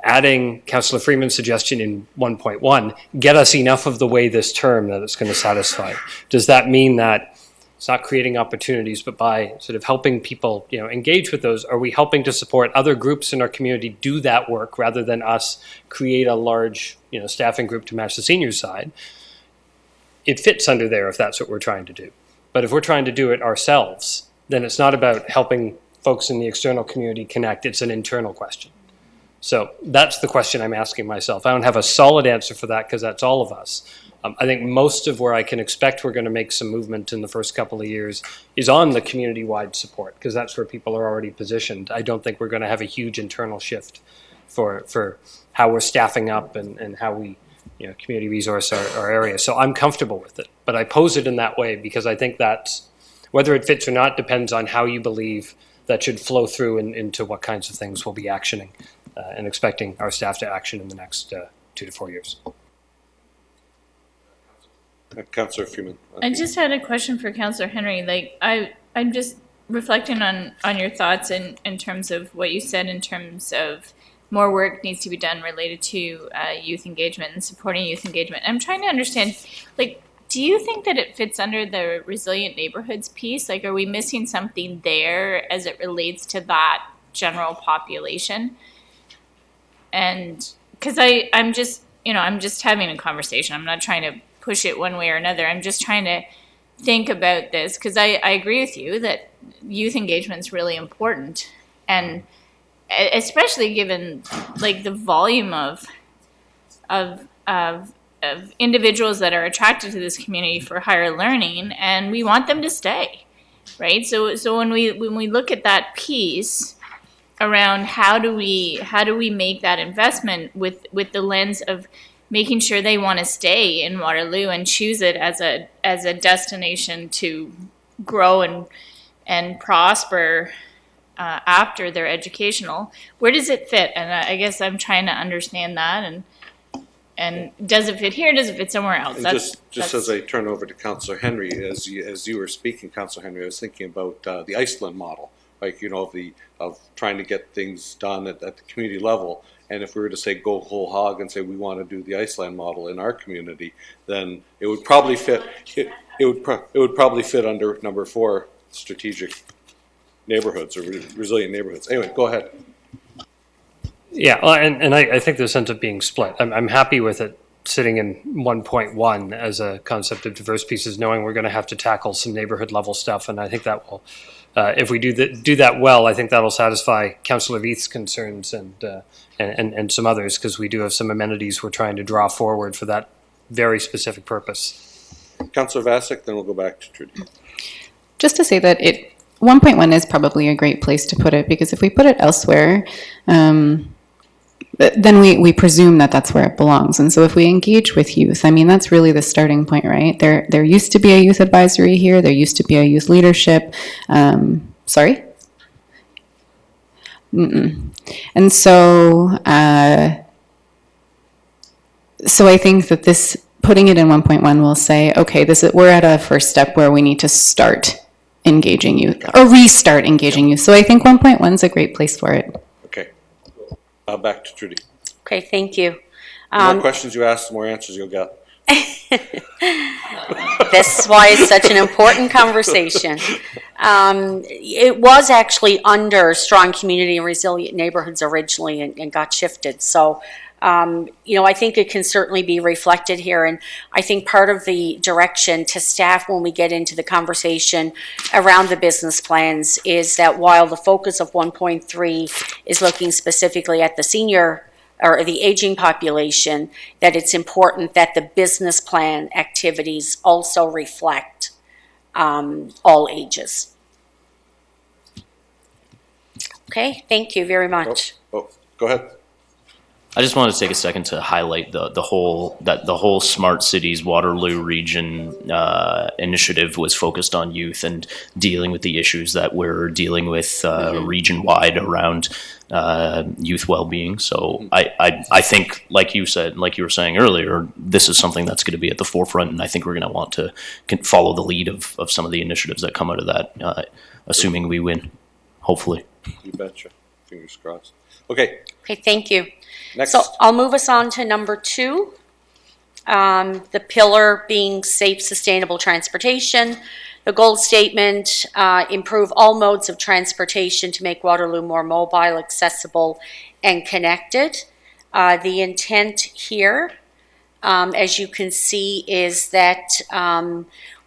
adding Councillor Freeman's suggestion in 1.1 get us enough of the way this term that it's going to satisfy? Does that mean that it's not creating opportunities, but by sort of helping people, engage with those, are we helping to support other groups in our community do that work rather than us create a large, staffing group to match the senior side? It fits under there if that's what we're trying to do. But if we're trying to do it ourselves, then it's not about helping folks in the external community connect, it's an internal question. So that's the question I'm asking myself. I don't have a solid answer for that because that's all of us. I think most of where I can expect we're going to make some movement in the first couple of years is on the community-wide support, because that's where people are already positioned. I don't think we're going to have a huge internal shift for how we're staffing up and how we community resource our area. So I'm comfortable with it, but I pose it in that way because I think that's, whether it fits or not, depends on how you believe that should flow through into what kinds of things we'll be actioning and expecting our staff to action in the next 2 to 4 years. Councillor Freeman. I just had a question for Councillor Henry. I'm just reflecting on your thoughts in terms of what you said in terms of more work needs to be done related to youth engagement and supporting youth engagement. I'm trying to understand, do you think that it fits under the resilient neighborhoods piece? Are we missing something there as it relates to that general population? And because I'm just having a conversation. I'm not trying to push it one way or another. I'm just trying to think about this because I agree with you that youth engagement is really important. And especially given like the volume of individuals that are attracted to this community for higher learning, and we want them to stay, right? So when we look at that piece around how do we make that investment with the lens of making sure they want to stay in Waterloo and choose it as a destination to grow and prosper after their educational, where does it fit? And I guess I'm trying to understand that, and does it fit here? Does it fit somewhere else? And just as I turn over to Councillor Henry, as you were speaking, Councillor Henry, I was thinking about the Iceland model, like, you know, of trying to get things done at the community level. And if we were to say go whole hog and say we want to do the Iceland model in our community, then it would probably fit. It would probably fit under number 4, strategic neighborhoods or resilient neighborhoods. Anyway, go ahead. Yeah, well, and I think this ends up being split. I'm happy with it sitting in 1.1 as a concept of diverse pieces, knowing we're going to have to tackle some neighborhood level stuff, and I think that will, if we do that well, I think that'll satisfy Councillor Veith's concerns and some others, because we do have some amenities we're trying to draw forward for that very specific purpose. Councillor Vasek, then we'll go back to Trudy. Just to say that 1.1 is probably a great place to put it, because if we put it elsewhere, then we presume that that's where it belongs. And so if we engage with youth, I mean, that's really the starting point, right? There used to be a youth advisory here. There used to be a youth leadership. Sorry? And so I think that this, putting it in 1.1 will say, okay, we're at a first step where we need to start engaging youth, or restart engaging youth. So I think 1.1 is a great place for it. Okay. Back to Trudy. Okay, thank you. The more questions you ask, the more answers you'll get. This is why it's such an important conversation. It was actually under strong community and resilient neighborhoods originally and got shifted. So, I think it can certainly be reflected here. And I think part of the direction to staff when we get into the conversation around the business plans is that while the focus of 1.3 is looking specifically at the senior or the aging population, that it's important that the business plan activities also reflect all ages. Okay, thank you very much. Oh, go ahead. I just wanted to take a second to highlight the whole Smart Cities Waterloo region initiative was focused on youth and dealing with the issues that we're dealing with region-wide around youth well-being. So I think, like you were saying earlier, this is something that's going to be at the forefront, and I think we're going to want to follow the lead of some of the initiatives that come out of that, assuming we win, hopefully. You betcha. Fingers crossed. Okay. Okay, thank you. Next. So I'll move us on to number 2, the pillar being safe, sustainable transportation. The goal statement, improve all modes of transportation to make Waterloo more mobile, accessible, and connected. The intent here, as you can see, is that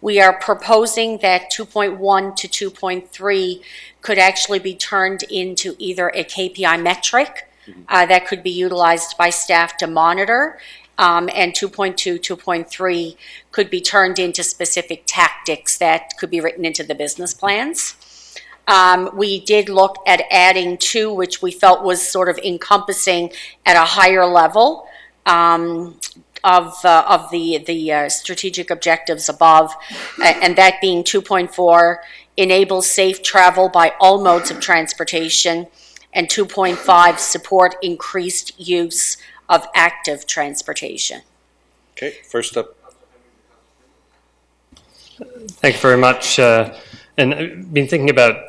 we are proposing that 2.1 to 2.3 could actually be turned into either a KPI metric that could be utilized by staff to monitor, and 2.2, 2.3 could be turned into specific tactics that could be written into the business plans. We did look at adding 2, which we felt was sort of encompassing at a higher level of the strategic objectives above, and that being 2.4, enable safe travel by all modes of transportation, and 2.5, support increased use of active transportation. Okay, first up. Thank you very much. And I've been thinking about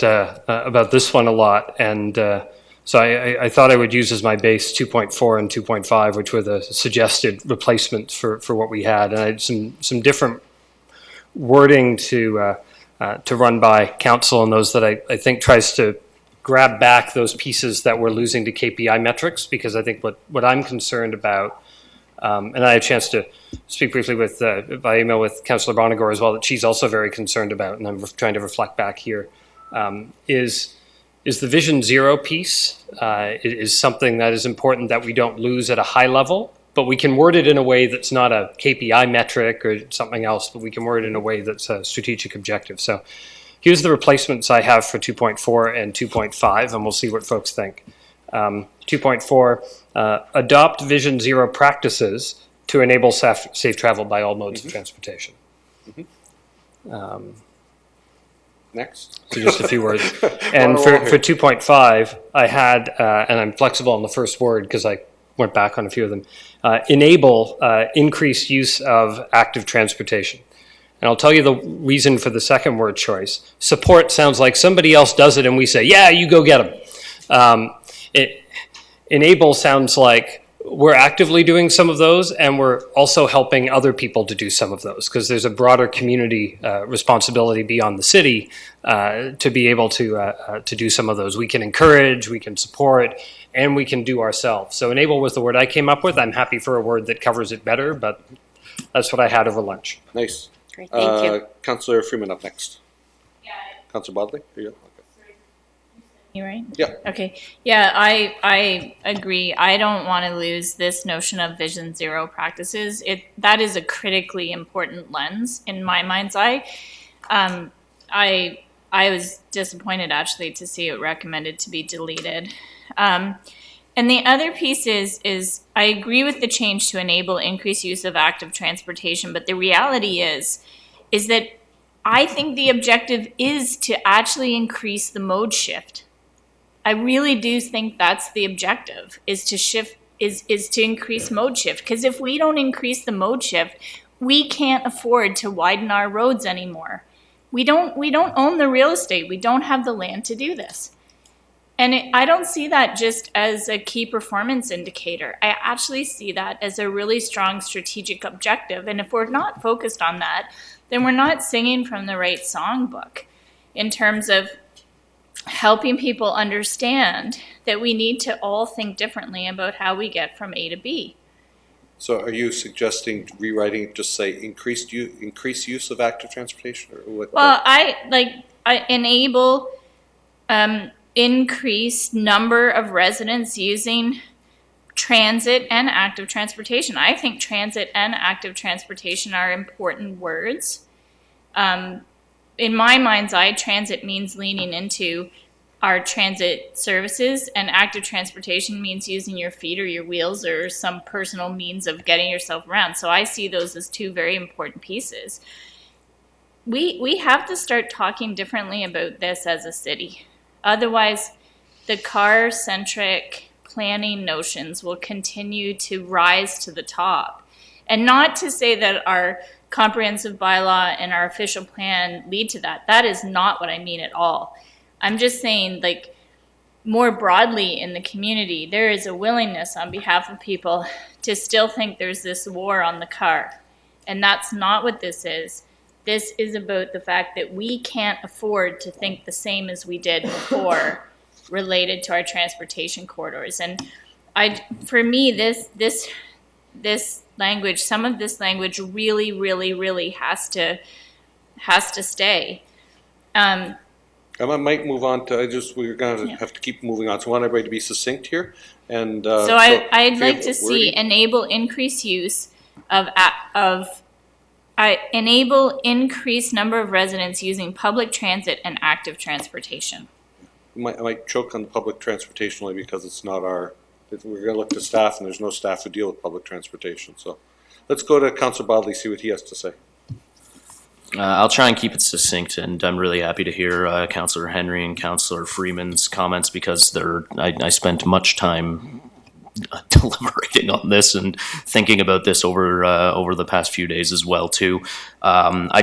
this one a lot, and so I thought I would use as my base 2.4 and 2.5, which were the suggested replacements for what we had. And I had some different wording to run by council, and those that I think tries to grab back those pieces that we're losing to KPI metrics, because I think what I'm concerned about, and I had a chance to speak briefly with by email with Councillor Bonagor as well, that she's also very concerned about, and I'm trying to reflect back here, is is the Vision Zero piece. It is something that is important that we don't lose at a high level, but we can word it in a way that's not a KPI metric or something else, but we can word it in a way that's a strategic objective. So here's the replacements I have for 2.4 and 2.5, and we'll see what folks think. 2.4, adopt Vision Zero practices to enable safe travel by all modes of transportation. Next. So just a few words. And for 2.5, I had, and I'm flexible on the first word because I went back on a few of them, enable increased use of active transportation. And I'll tell you the reason for the second word choice. Support sounds like somebody else does it and we say, yeah, you go get them. Enable sounds like we're actively doing some of those, and we're also helping other people to do some of those, because there's a broader community responsibility beyond the city to be able to do some of those. We can encourage, we can support, and we can do ourselves. So enable was the word I came up with. I'm happy for a word that covers it better, but that's what I had over lunch. Nice. Great, thank you. Councillor Freeman up next. Councillor Bodley? Here you go. You right? Yeah. Okay. Yeah, I agree. I don't want to lose this notion of Vision Zero practices. That is a critically important lens in my mind's eye. I was disappointed actually to see it recommended to be deleted. And the other piece is I agree with the change to enable increased use of active transportation, but the reality is that I think the objective is to actually increase the mode shift. I really do think that's the objective, is to increase mode shift. Because if we don't increase the mode shift, we can't afford to widen our roads anymore. We don't own the real estate. We don't have the land to do this. And I don't see that just as a key performance indicator. I actually see that as a really strong strategic objective. And if we're not focused on that, then we're not singing from the right songbook in terms of helping people understand that we need to all think differently about how we get from A to B. So are you suggesting rewriting it, just say increased use of active transportation, or what? Well, I enable increased number of residents using transit and active transportation. I think transit and active transportation are important words. In my mind's eye, transit means leaning into our transit services, and active transportation means using your feet or your wheels or some personal means of getting yourself around. So I see those as two very important pieces. We have to start talking differently about this as a city. Otherwise, the car-centric planning notions will continue to rise to the top. And not to say that our comprehensive bylaw and our official plan lead to that. That is not what I mean at all. I'm just saying, like, more broadly in the community, there is a willingness on behalf of people to still think there's this war on the car. And that's not what this is. This is about the fact that we can't afford to think the same as we did before related to our transportation corridors. And for me, this language, some of this language really, really, really has to stay. I might move on to, we're going to have to keep moving on. So I want everybody to be succinct here. And so I'd like to see enable increased use enable increased number of residents using public transit and active transportation. I might choke on public transportation only because it's not we're going to look to staff, and there's no staff who deal with public transportation. So let's go to Councillor Bodley, see what he has to say. I'll try and keep it succinct, and I'm really happy to hear Councillor Henry and Councillor Freeman's comments, because I spent much time deliberating on this and thinking about this over the past few days as well too. I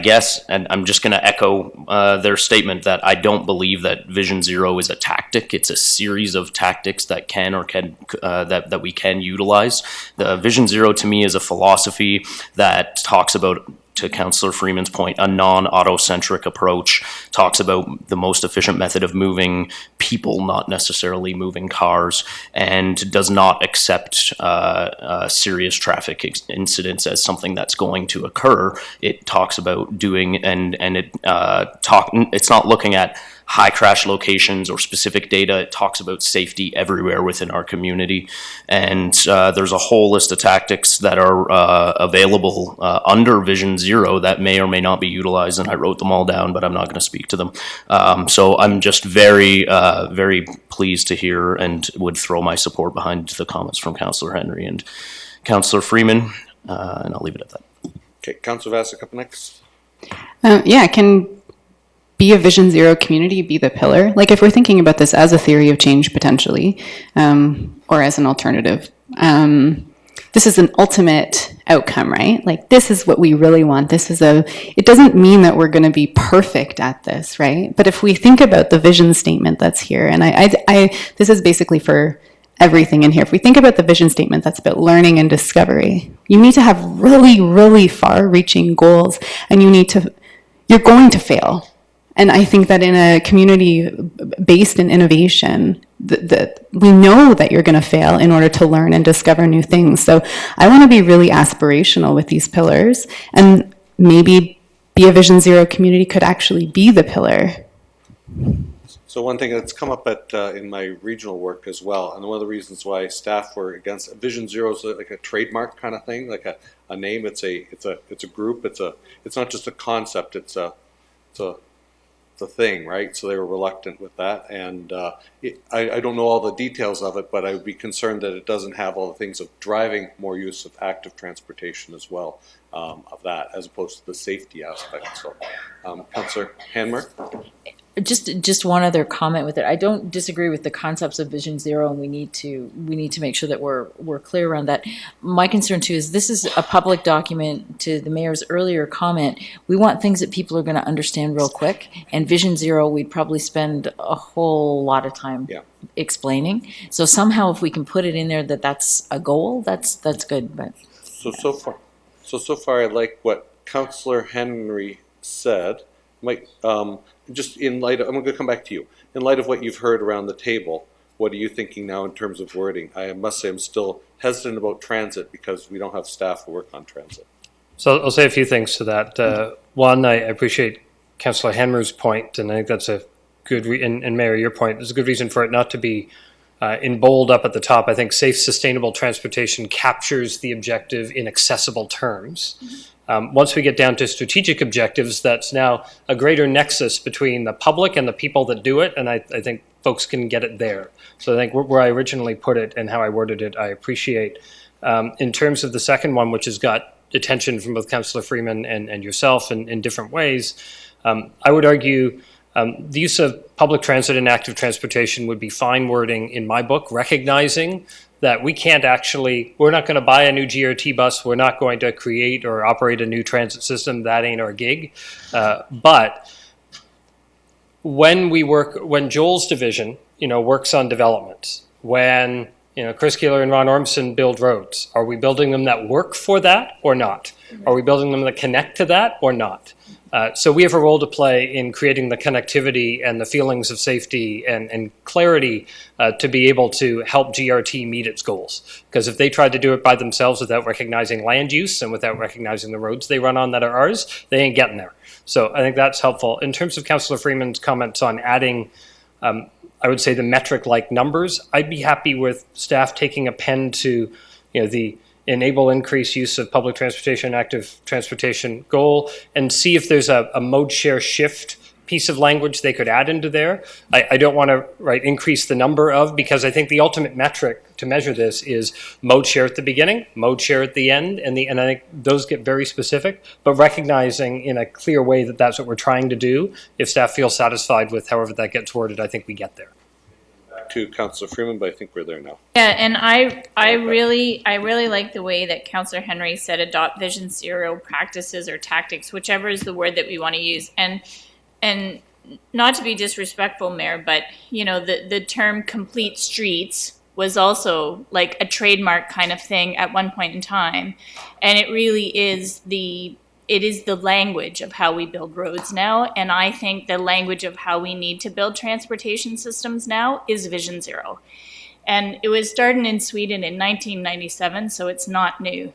guess, and I'm just going to echo their statement that I don't believe that Vision Zero is a tactic. It's a series of tactics that that we can utilize. The Vision Zero to me is a philosophy that talks about, to Councillor Freeman's point, a non-auto-centric approach, talks about the most efficient method of moving people, not necessarily moving cars, and does not accept serious traffic incidents as something that's going to occur. It talks about doing, and it's not looking at high crash locations or specific data. It talks about safety everywhere within our community. And there's a whole list of tactics that are available under Vision Zero that may or may not be utilized. And I wrote them all down, but I'm not going to speak to them. So I'm just very, very pleased to hear and would throw my support behind the comments from Councillor Henry and Councillor Freeman. And I'll leave it at that. Okay, Councillor Vasic up next. Yeah, can be a Vision Zero community be the pillar? Like, if we're thinking about this as a theory of change potentially, or as an alternative, this is an ultimate outcome, right? Like, this is what we really want. It doesn't mean that we're going to be perfect at this, right? But if we think about the vision statement that's here, and this is basically for everything in here. If we think about the vision statement that's about learning and discovery, you need to have really, really far-reaching goals, and you're going to fail. And I think that in a community based in innovation, that we know that you're going to fail in order to learn and discover new things. So I want to be really aspirational with these pillars, and maybe Be a Vision Zero community could actually be the pillar. So one thing that's come up in my regional work as well, and one of the reasons why staff were against Vision Zero is like a trademark kind of thing, like a name. It's a group. It's not just a concept. It's a thing, right? So they were reluctant with that, and I don't know all the details of it, but I would be concerned that it doesn't have all the things of driving more use of active transportation as well, of that, as opposed to the safety aspect. So, Councillor Hanmer. Just one other comment with it. I don't disagree with the concepts of Vision Zero, and we need to make sure that we're clear around that. My concern too is this is a public document. To the mayor's earlier comment, we want things that people are going to understand real quick. And Vision Zero, we'd probably spend a whole lot of time explaining. So somehow, if we can put it in there that's a goal, that's good. But so far, I like what Councillor Henry said. Just in light of, I'm going to come back to you. In light of what you've heard around the table, what are you thinking now in terms of wording? I must say I'm still hesitant about transit because we don't have staff who work on transit. So I'll say a few things to that. One, I appreciate Councillor Henmer's point, and I think that's a good, and Mayor, your point, there's a good reason for it not to be in bold up at the top. I think safe, sustainable transportation captures the objective in accessible terms. Once we get down to strategic objectives, that's now a greater nexus between the public and the people that do it, and I think folks can get it there. So I think where I originally put it and how I worded it, I appreciate. In terms of the second one, which has got attention from both Councillor Freeman and yourself in different ways, I would argue the use of public transit and active transportation would be fine wording in my book, recognizing that we're not going to buy a new GRT bus, we're not going to create or operate a new transit system, that ain't our gig. But when Joel's division, works on development, when Chris Keeler and Ron Ormson build roads, are we building them that work for that or not? Are we building them that connect to that or not? So we have a role to play in creating the connectivity and the feelings of safety and clarity to be able to help GRT meet its goals. Because if they tried to do it by themselves without recognizing land use and without recognizing the roads they run on that are ours, they ain't getting there. So I think that's helpful. In terms of Councillor Freeman's comments on adding, I would say the metric-like numbers, I'd be happy with staff taking a pen to, the enable increased use of public transportation, active transportation goal, and see if there's a mode share shift piece of language they could add into there. I don't want to increase the number of, because I think the ultimate metric to measure this is mode share at the beginning, mode share at the end, and I think those get very specific, but recognizing in a clear way that that's what we're trying to do. If staff feels satisfied with however that gets worded, I think we get there. To Councillor Freeman, but I think we're there now. Yeah, and I really like the way that Councillor Henry said adopt Vision Zero practices or tactics, whichever is the word that we want to use. And not to be disrespectful, Mayor, but the term complete streets was also like a trademark kind of thing at one point in time. And it really is the language of how we build roads now. And I think the language of how we need to build transportation systems now is Vision Zero. And it was started in Sweden in 1997, so it's not new.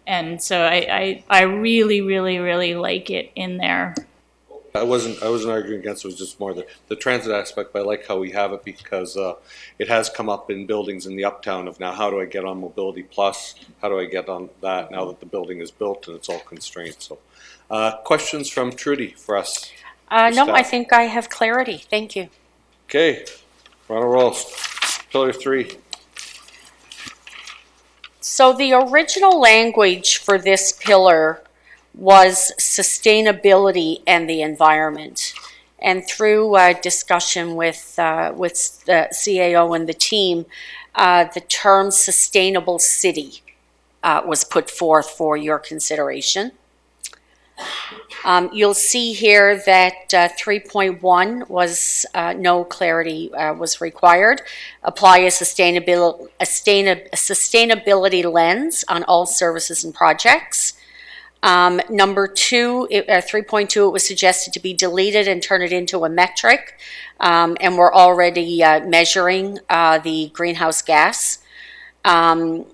And so I really, really, really like it in there. I wasn't arguing against it, was just more the transit aspect, but I like how we have it because it has come up in buildings in the uptown of now, how do I get on Mobility Plus? How do I get on that now that the building is built and it's all constrained? So questions from Trudy for us? No, I think I have clarity. Thank you. Okay, we're on a roll. Pillar 3. So the original language for this pillar was sustainability and the environment. And through discussion with the CAO and the team, the term sustainable city was put forth for your consideration. You'll see here that 3.1 was no clarity was required. Apply a sustainability lens on all services and projects. Number 2, 3.2, it was suggested to be deleted and turn it into a metric. And we're already measuring the greenhouse gas. The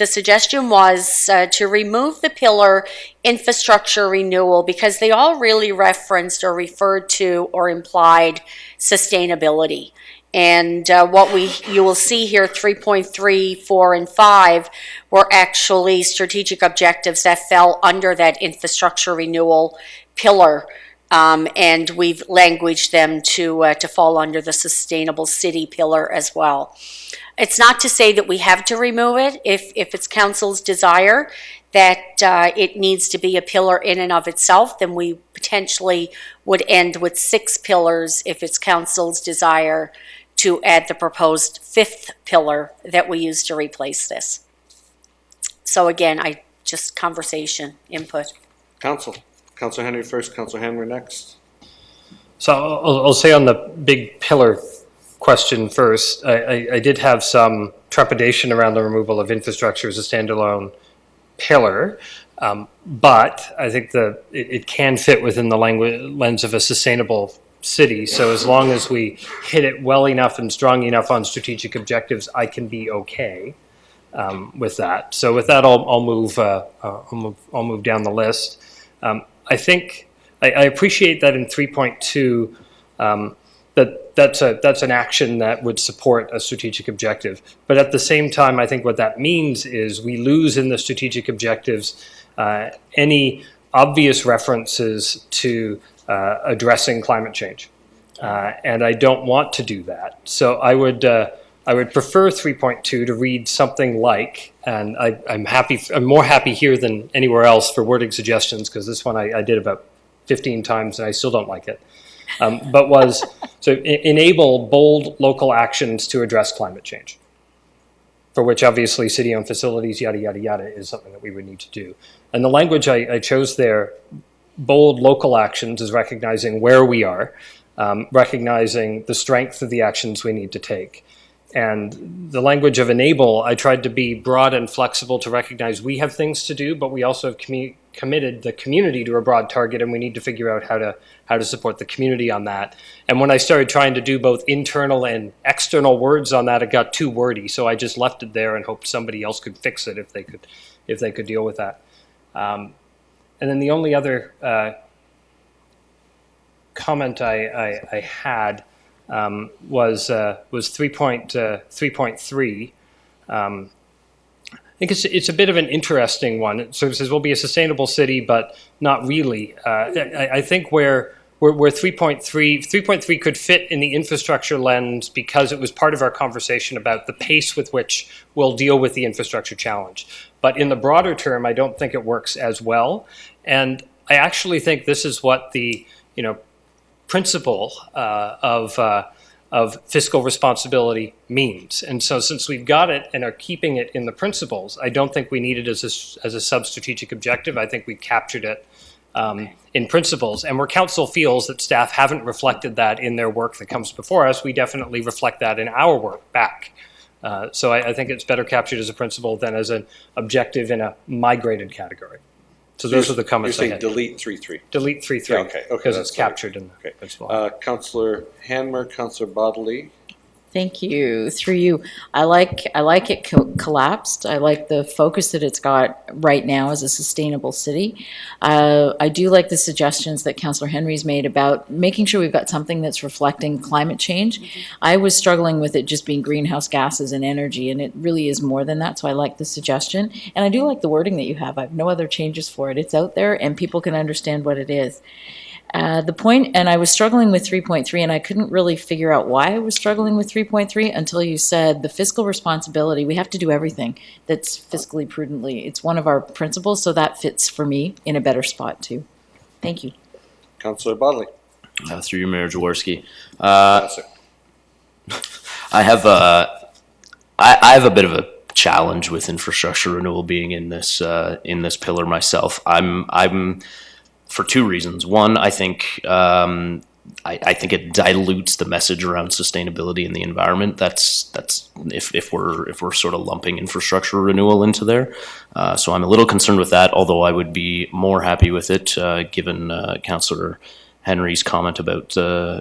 suggestion was to remove the pillar infrastructure renewal because they all really referenced or referred to or implied sustainability. And you will see here, 3.3, 4, and 5 were actually strategic objectives that fell under that infrastructure renewal pillar. And we've languaged them to fall under the sustainable city pillar as well. It's not to say that we have to remove it if it's council's desire that it needs to be a pillar in and of itself, then we potentially would end with 6 pillars if it's council's desire to add the proposed 5th pillar that we use to replace this. So again, just conversation, input. Council Henry first, Council Henry next. So I'll say on the big pillar question first, I did have some trepidation around the removal of infrastructure as a standalone pillar, but I think it can fit within the lens of a sustainable city. So as long as we hit it well enough and strong enough on strategic objectives, I can be okay with that. So with that, I'll move down the list. I think I appreciate that in 3.2. That's an action that would support a strategic objective. But at the same time, I think what that means is we lose in the strategic objectives any obvious references to addressing climate change. And I don't want to do that. So I would prefer 3.2 to read something like, and I'm more happy here than anywhere else for wording suggestions, because this one I did about 15 times and I still don't like it. But was so enable bold local actions to address climate change, for which obviously city-owned facilities, yada, yada, yada, is something that we would need to do. And the language I chose there, bold local actions, is recognizing where we are, recognizing the strength of the actions we need to take. And the language of enable, I tried to be broad and flexible to recognize we have things to do, but we also have committed the community to a broad target, and we need to figure out how to support the community on that. And when I started trying to do both internal and external words on that, it got too wordy. So I just left it there and hoped somebody else could fix it if they could deal with that. And then the only other comment I had was 3.3. I think it's a bit of an interesting one. It sort of says we'll be a sustainable city, but not really. I think where 3.3 could fit in the infrastructure lens because it was part of our conversation about the pace with which we'll deal with the infrastructure challenge. But in the broader term, I don't think it works as well. And I actually think this is what the principle of fiscal responsibility means. And so since we've got it and are keeping it in the principles, I don't think we need it as a sub-strategic objective. I think we've captured it in principles. And where council feels that staff haven't reflected that in their work that comes before us, we definitely reflect that in our work back. So I think it's better captured as a principle than as an objective in a migrated category. So those are the comments I You're had. saying delete 3.3. Delete 3.3. Yeah, okay, Because that's it's captured in the Okay. principle. Councillor Hanmer, Councillor Bodley. Thank you. Through you, I like it collapsed. I like the focus that it's got right now as a sustainable city. I do like the suggestions that Councillor Henry's made about making sure we've got something that's reflecting climate change. I was struggling with it just being greenhouse gases and energy, and it really is more than that. So I like the suggestion, and I do like the wording that you have. I have no other changes for it. It's out there, and people can understand what it is. The point, and I was struggling with 3.3, and I couldn't really figure out why I was struggling with 3.3 until you said the fiscal responsibility. We have to do everything that's fiscally prudently. It's one of our principles, so that fits for me in a better spot too. Thank you. Councillor Bodley. Through you, Mayor Jaworski. Classic. I have a bit of a challenge with infrastructure renewal being in this pillar myself. I'm for two reasons. One, I think I think it dilutes the message around sustainability and the environment. That's if we're sort of lumping infrastructure renewal into there. So I'm a little concerned with that. Although I would be more happy with it, given Councillor Henry's comment about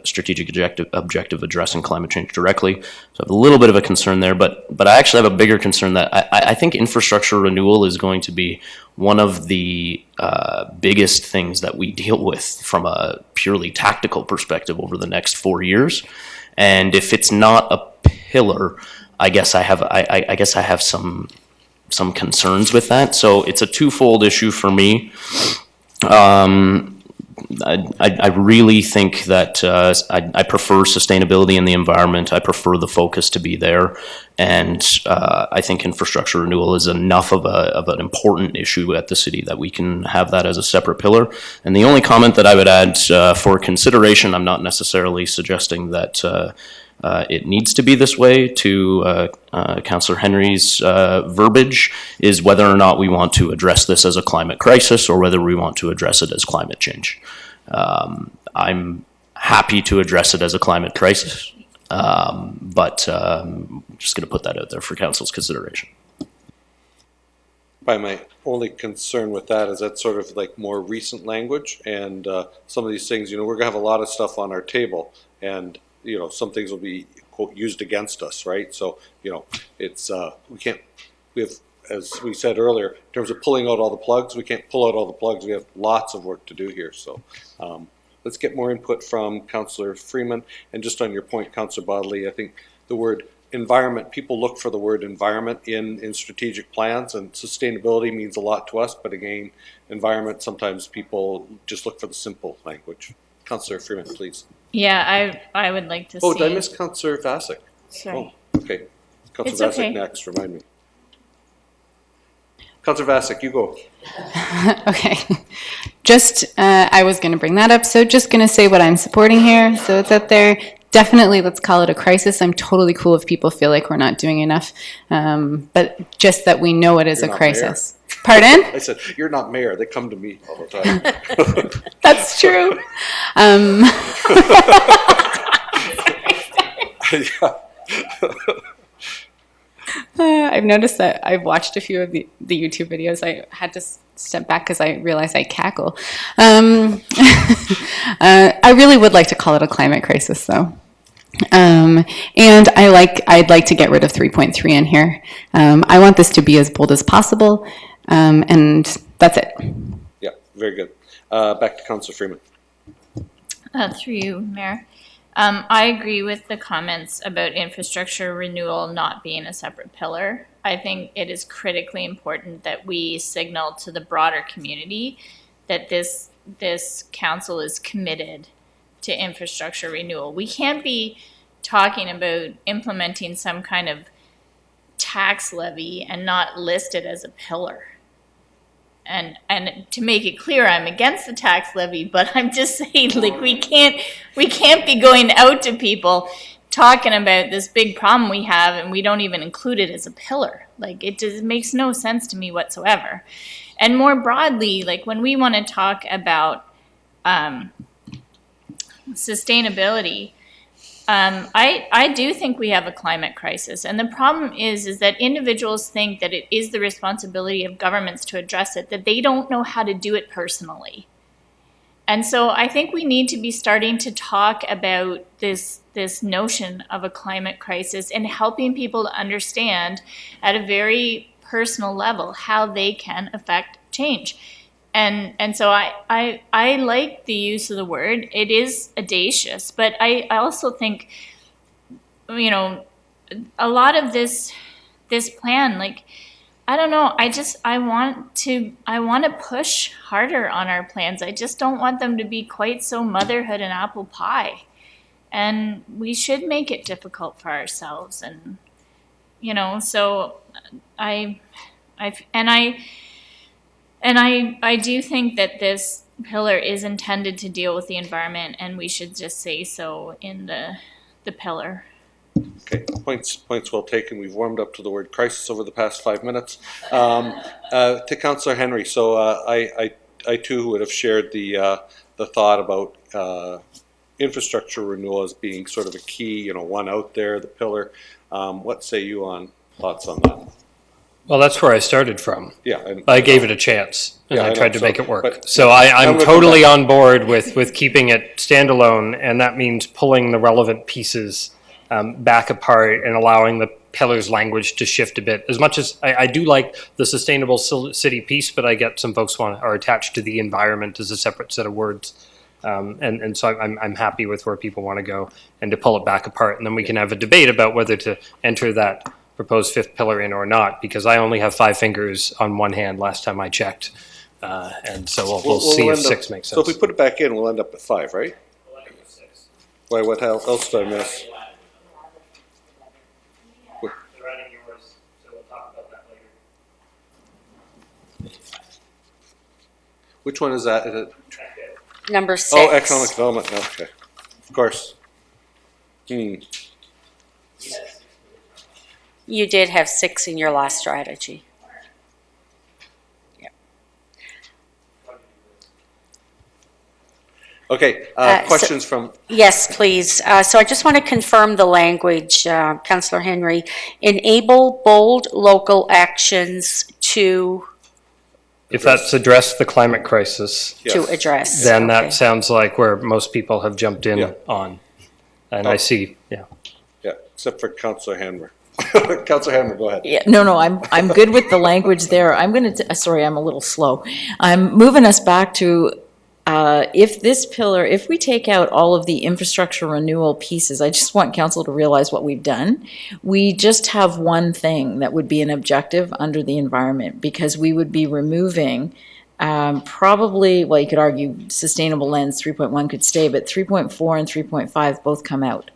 strategic objective addressing climate change directly. So I have a little bit of a concern there, but I actually have a bigger concern that I think infrastructure renewal is going to be one of the biggest things that we deal with from a purely tactical perspective over the next 4 years. And if it's not a pillar, I guess I have some concerns with that. So it's a twofold issue for me. I really think that I prefer sustainability in the environment. I prefer the focus to be there, and I think infrastructure renewal is enough of an important issue at the city that we can have that as a separate pillar. And the only comment that I would add for consideration, I'm not necessarily suggesting that it needs to be this way, to Councillor Henry's verbiage, is whether or not we want to address this as a climate crisis or whether we want to address it as climate change. I'm happy to address it as a climate crisis, but just going to put that out there for Council's consideration. By my only concern with that is that's sort of like more recent language, and some of these things, we're going to have a lot of stuff on our table, and some things will be, quote, used against us, right? So, it's, we have, as we said earlier, in terms of pulling out all the plugs, we can't pull out all the plugs. We have lots of work to do here. So let's get more input from Councillor Freeman. And just on your point, Councillor Bodley, I think the word environment, people look for the word environment in strategic plans, and sustainability means a lot to us. But again, environment, sometimes people just look for the simple language. Councillor Freeman, please. Yeah, I would like to see. Oh, did I miss Councillor Vasic? Sorry. Oh, okay. Councillor Vasic okay. next, remind me. Councillor Vasic, you go. Okay. I was going to bring that up, so just going to say what I'm supporting here. So it's out there. Definitely, let's call it a crisis. I'm totally cool if people feel like we're not doing enough, but just that we know it is a crisis. Pardon? I said, you're not mayor. They come to me all the time. That's true. I've noticed that I've watched a few of the YouTube videos. I had to step back because I realized I cackle. I really would like to call it a climate crisis, though. And I'd like to get rid of 3.3 in here. I want this to be as bold as possible, and that's it. Yeah, very good. Back to Councillor Freeman. Through you, Mayor. I agree with the comments about infrastructure renewal not being a separate pillar. I think it is critically important that we signal to the broader community that this council is committed to infrastructure renewal. We can't be talking about implementing some kind of tax levy and not list it as a pillar. And to make it clear, I'm against the tax levy, but I'm just saying, like, we can't be going out to people talking about this big problem we have, and we don't even include it as a pillar. Like, it just makes no sense to me whatsoever. And more broadly, like, when we want to talk about sustainability, I do think we have a climate crisis. And the problem is that individuals think that it is the responsibility of governments to address it, that they don't know how to do it personally. And so I think we need to be starting to talk about this notion of a climate crisis and helping people to understand at a very personal level how they can affect change. And so I like the use of the word. It is audacious, but I also think, you know, a lot of this plan, like, I don't know, I want to push harder on our plans. I just don't want them to be quite so motherhood and apple pie. And we should make it difficult for ourselves. And, you know, so I do think that this pillar is intended to deal with the environment, and we should just say so in the pillar. Okay, points well taken. We've warmed up to the word crisis over the past 5 minutes. To Councillor Henry, so I too would have shared the thought about infrastructure renewal as being sort of a key, one out there, the pillar. What say you on thoughts on that? Well, that's where I started from. Yeah. And I gave it a chance, and Yeah, I I know. tried to So, make it work. but So I'm I'm gonna totally come on board with keeping it standalone, and that means pulling the relevant pieces back apart and allowing the pillars language to shift a bit. As much as I do like the sustainable city piece, but I get some folks are attached to the environment as a separate set of words. And so I'm happy with where people want to go and to pull it back apart. And then we can have a debate about whether to enter that proposed fifth pillar in or not, because I only have 5 fingers on one hand last time I checked. And so we'll see if 6 makes sense. So if we put it back in, we'll end up at 5, right? Why, what else did I miss? Which one is that? Is it? Number 6. Oh, economic development, okay, of course. You did have 6 in your last strategy. Okay, questions from, Yes, please. So I just want to confirm the language, Councillor Henry. Enable bold local actions to If that's addressed the climate crisis, yes. address. then Okay. that sounds like where most people have jumped in Yeah. on. And Oh. I see, yeah. Yeah, except for Councillor Hammer. Councillor Hammer, go ahead. Yeah, no, I'm good with the language there. I'm going to, sorry, I'm a little slow. I'm moving us back to, if we take out all of the infrastructure renewal pieces, I just want council to realize what we've done. We just have one thing that would be an objective under the environment, because we would be removing probably, well, you could argue sustainable lens 3.1 could stay, but 3.4 and 3.5 both come out.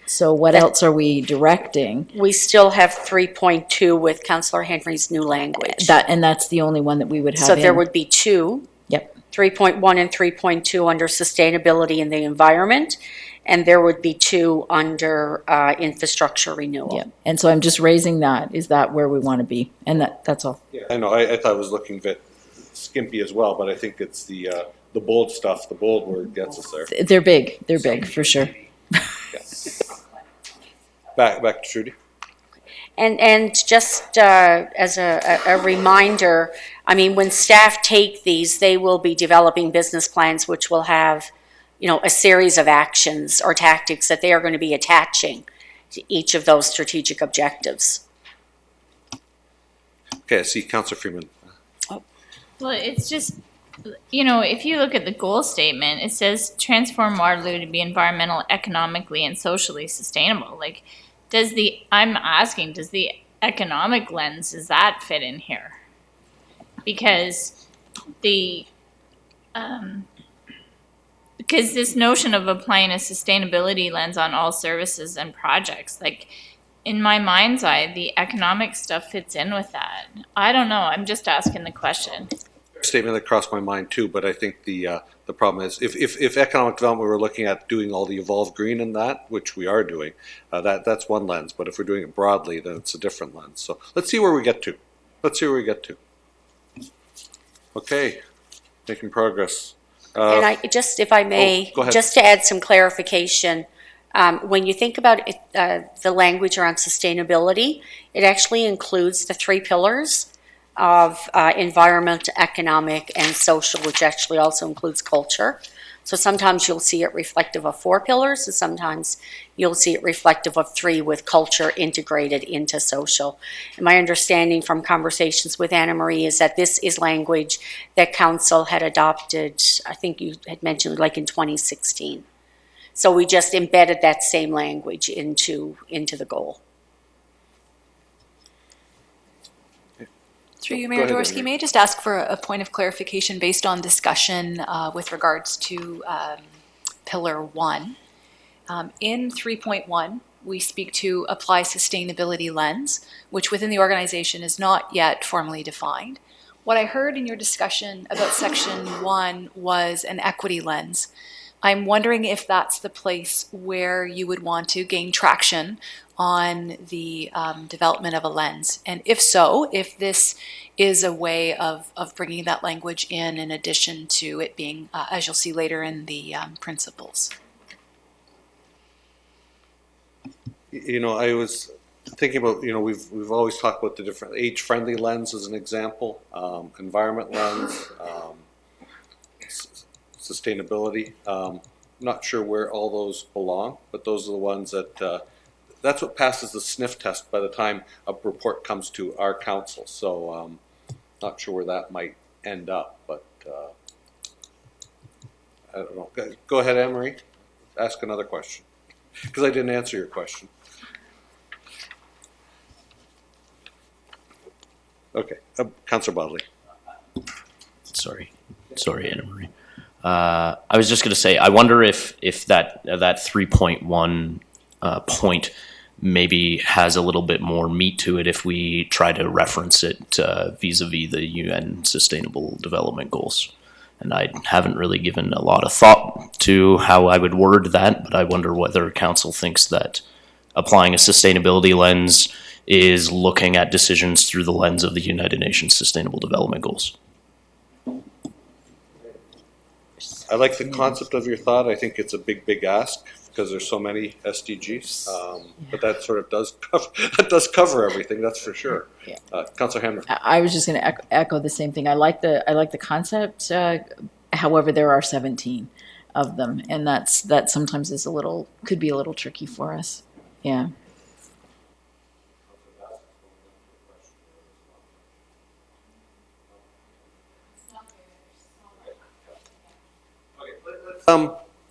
So what else are we directing? We still have 3.2 with Councillor Henry's new language. And that's the only one that we would have So there in. would be 2. Yep. 3.1 and 3.2 under sustainability and the environment, and there would be 2 under infrastructure renewal. Yeah, and so I'm just raising that. Is that where we want to be? And that's all. Yeah, I know, I thought I was looking a bit skimpy as well, but I think it's the bold stuff, the bold word gets us there. They're big. They're big, for sure. Back to Trudy. And just as a reminder, I mean, when staff take these, they will be developing business plans which will have, a series of actions or tactics that they are going to be attaching to each of those strategic objectives. Okay, I see Councillor Freeman. Well, it's just, if you look at the goal statement, it says transform Waterloo to be environmental, economically, and socially sustainable. Like, does the economic lens, does that fit in here? Because because this notion of applying a sustainability lens on all services and projects, like, in my mind's eye, the economic stuff fits in with that. I don't know. I'm just asking the question. Statement that crossed my mind too, but I think the problem is if economic development, we were looking at doing all the evolved green in that, which we are doing, that's one lens, but if we're doing it broadly, then it's a different lens. So let's see where we get to. Okay, making progress. And I just, if I may, go ahead. just to add some clarification, when you think about the language around sustainability, it actually includes the 3 pillars. of environment, economic, and social, which actually also includes culture. So sometimes you'll see it reflective of 4 pillars, and sometimes you'll see it reflective of 3 with culture integrated into social. And my understanding from conversations with Anna Marie is that this is language that council had adopted, I think you had mentioned, like in 2016. So we just embedded that same language into the goal. Through you, Go Mayor ahead, Dworsky, Amy. may I just ask for a point of clarification based on discussion with regards to Pillar 1? In 3.1, we speak to apply sustainability lens, which within the organization is not yet formally defined. What I heard in your discussion about Section 1 was an equity lens. I'm wondering if that's the place where you would want to gain traction on the development of a lens. And if so, if this is a way of bringing that language in addition to it being, as you'll see later in the principles. You know, I was thinking about, you know, we've always talked about the different age-friendly lens as an example, environment lens, sustainability. Not sure where all those belong, but those are the ones that, that's what passes the sniff test by the time a report comes to our council. So not sure where that might end up, but I don't know. Go ahead, Anne-Marie. Ask another question, because I didn't answer your question. Okay, Councillor Bodley. Sorry, Anna Marie. I was just going to say, I wonder if that 3.1 point maybe has a little bit more meat to it if we try to reference it vis-a-vis the UN Sustainable Development Goals. And I haven't really given a lot of thought to how I would word that, but I wonder whether council thinks that applying a sustainability lens is looking at decisions through the lens of the United Nations Sustainable Development Goals. I like the concept of your thought. I think it's a big ask because there's so many SDGs, but that sort of does cover everything. That's for sure. Yeah. Councillor Hamner. I was just going to echo the same thing. I like the concept. However, there are 17 of them, and that sometimes is could be a little tricky for us. Yeah.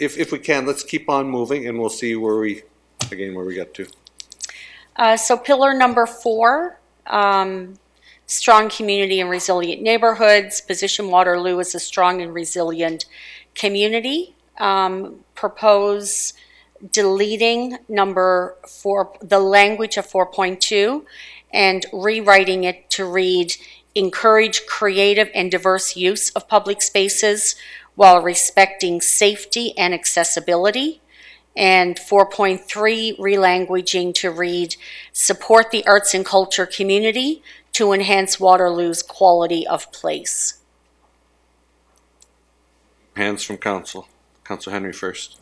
If we can, let's keep on moving, and we'll see where we get to. So pillar number 4, strong community and resilient neighborhoods. Position Waterloo as a strong and resilient community. Propose deleting number 4, the language of 4.2, and rewriting it to read, encourage creative and diverse use of public spaces while respecting safety and accessibility. And 4.3, relanguaging to read, support the arts and culture community to enhance Waterloo's quality of place. Hands from council. Councillor Henry first.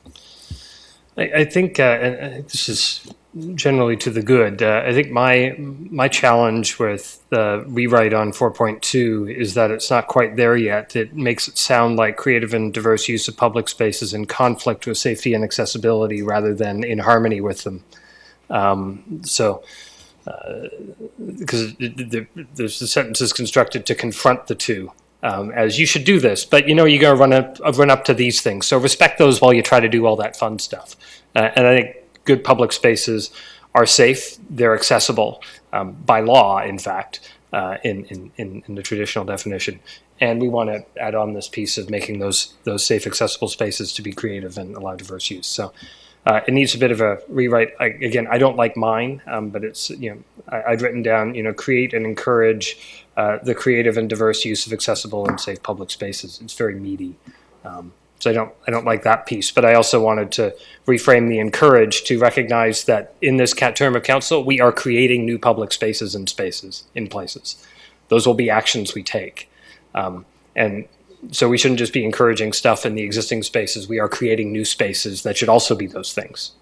I think, and this is generally to the good. I think my challenge with the rewrite on 4.2 is that it's not quite there yet. It makes it sound like creative and diverse use of public spaces in conflict with safety and accessibility rather than in harmony with them. Because the sentence is constructed to confront the two. As you should do this, but you're going to run up to these things. So respect those while you try to do all that fun stuff. And I think good public spaces are safe. They're accessible by law, in fact, in the traditional definition. And we want to add on this piece of making those safe, accessible spaces to be creative and allow diverse use. So it needs a bit of a rewrite. Again, I don't like mine, but it's I'd written down create and encourage the creative and diverse use of accessible and safe public spaces. It's very meaty. So I don't like that piece, but I also wanted to reframe the encourage to recognize that in this term of council, we are creating new public spaces and spaces in places. Those will be actions we take. And so we shouldn't just be encouraging stuff in the existing spaces. We are creating new spaces that should also be those things.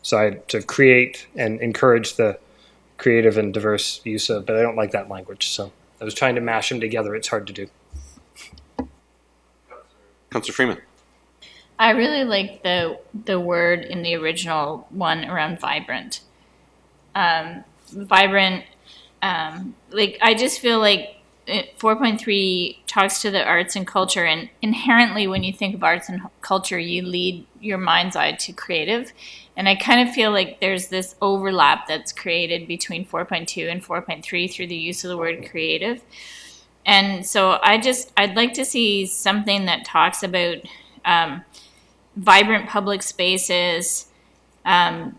So I had to create and encourage the creative and diverse use of, but I don't like that language. So I was trying to mash them together. It's hard to do. Councillor Freeman. I really like the word in the original one around vibrant. Vibrant, like I just feel like 4.3 talks to the arts and culture, and inherently when you think of arts and culture, you lead your mind's eye to creative. And I kind of feel like there's this overlap that's created between 4.2 and 4.3 through the use of the word creative. And so I'd like to see something that talks about vibrant public spaces and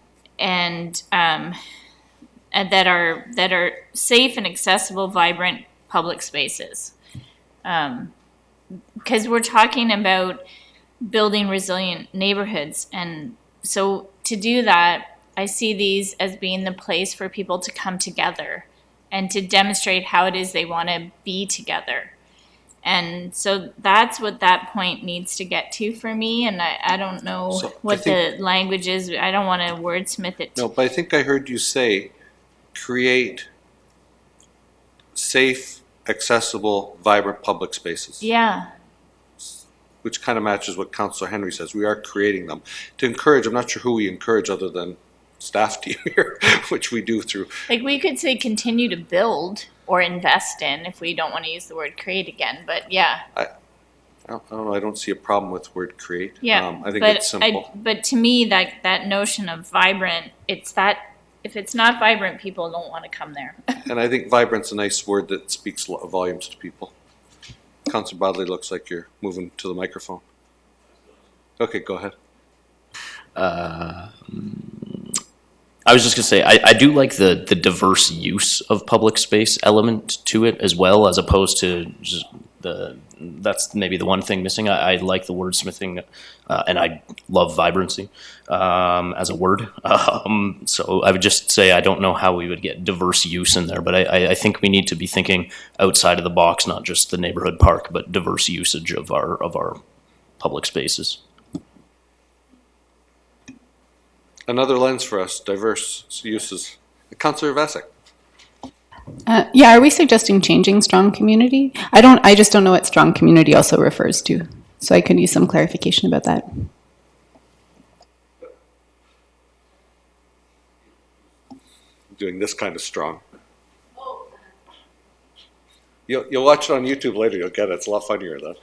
that are safe and accessible, vibrant public spaces. Because we're talking about building resilient neighborhoods. And so to do that, I see these as being the place for people to come together and to demonstrate how it is they want to be together. And so that's what that point needs to get to for me. And I don't know So, what the language is. I don't want to wordsmith it. No, but I think I heard you say create safe, accessible, vibrant public spaces. Yeah. Which kind of matches what Councillor Henry says. We are creating them to encourage. I'm not sure who we encourage other than staff team here, which we do through. Like we could say continue to build or invest in if we don't want to use the word create again. But yeah. I don't know. I don't see a problem with word create. Yeah. I think but it's simple. But to me, that notion of vibrant, it's that if it's not vibrant, people don't want to come there. And I think vibrant's a nice word that speaks volumes to people. Councillor Bodley, looks like you're moving to the microphone. Okay, go ahead. I was just gonna say, I do like the diverse use of public space element to it as well, as opposed to just that's maybe the one thing missing. I like the wordsmithing, and I love vibrancy as a word. So I would just say I don't know how we would get diverse use in there, but I think we need to be thinking outside of the box, not just the neighborhood park, but diverse usage of our public spaces. Another lens for us, diverse uses. Councillor Vasek. Yeah, are we suggesting changing strong community? I just don't know what strong community also refers to. So I could use some clarification about that. Doing this kind of strong. You'll watch it on YouTube later, you'll get it. It's a lot funnier then.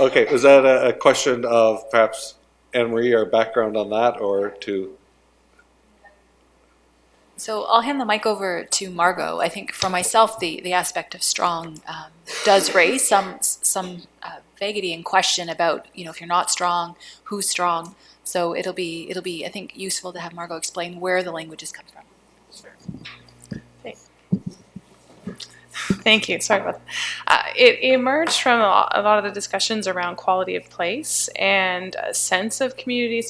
Okay, was that a question of perhaps Anne-Marie or background on that, or to? So I'll hand the mic over to Margot. I think for myself, the aspect of strong does raise some vaguity and question about, if you're not strong, who's strong. So it'll be I think useful to have Margot explain where the languages come from. Thank you. Sorry about that. It emerged from a lot of the discussions around quality of place and a sense of community,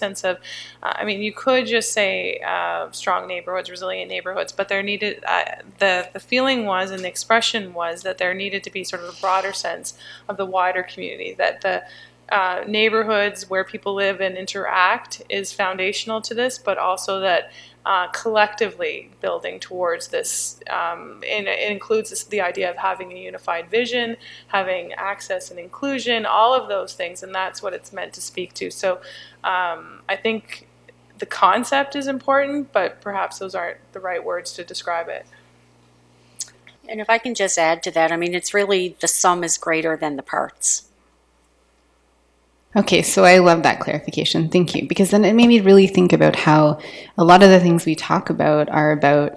you could just say strong neighborhoods, resilient neighborhoods, but there needed, the feeling was and the expression was that there needed to be sort of a broader sense of the wider community, that the neighborhoods where people live and interact is foundational to this, but also that collectively building towards this, and it includes the idea of having a unified vision, having access and inclusion, all of those things, and that's what it's meant to speak to. So I think the concept is important, but perhaps those aren't the right words to describe it. And if I can just add to that, it's really the sum is greater than the parts. Okay, so I love that clarification. Thank you. Because then it made me really think about how a lot of the things we talk about are about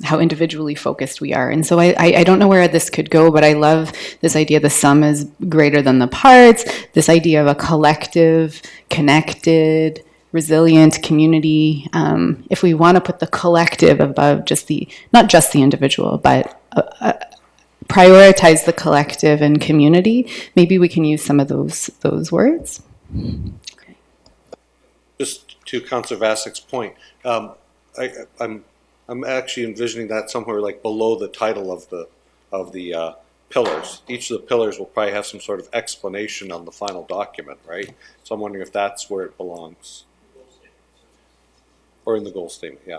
how individually focused we are. And so I don't know where this could go, but I love this idea the sum is greater than the parts, this idea of a collective, connected, resilient community. If we want to put the collective above not just the individual, but prioritize the collective and community, maybe we can use some of those words. Just to Councillor Vasek's point, I'm actually envisioning that somewhere like below the title of the pillars. Each of the pillars will probably have some sort of explanation on the final document, right? So I'm wondering if that's where it belongs, or in the goal statement. Yeah.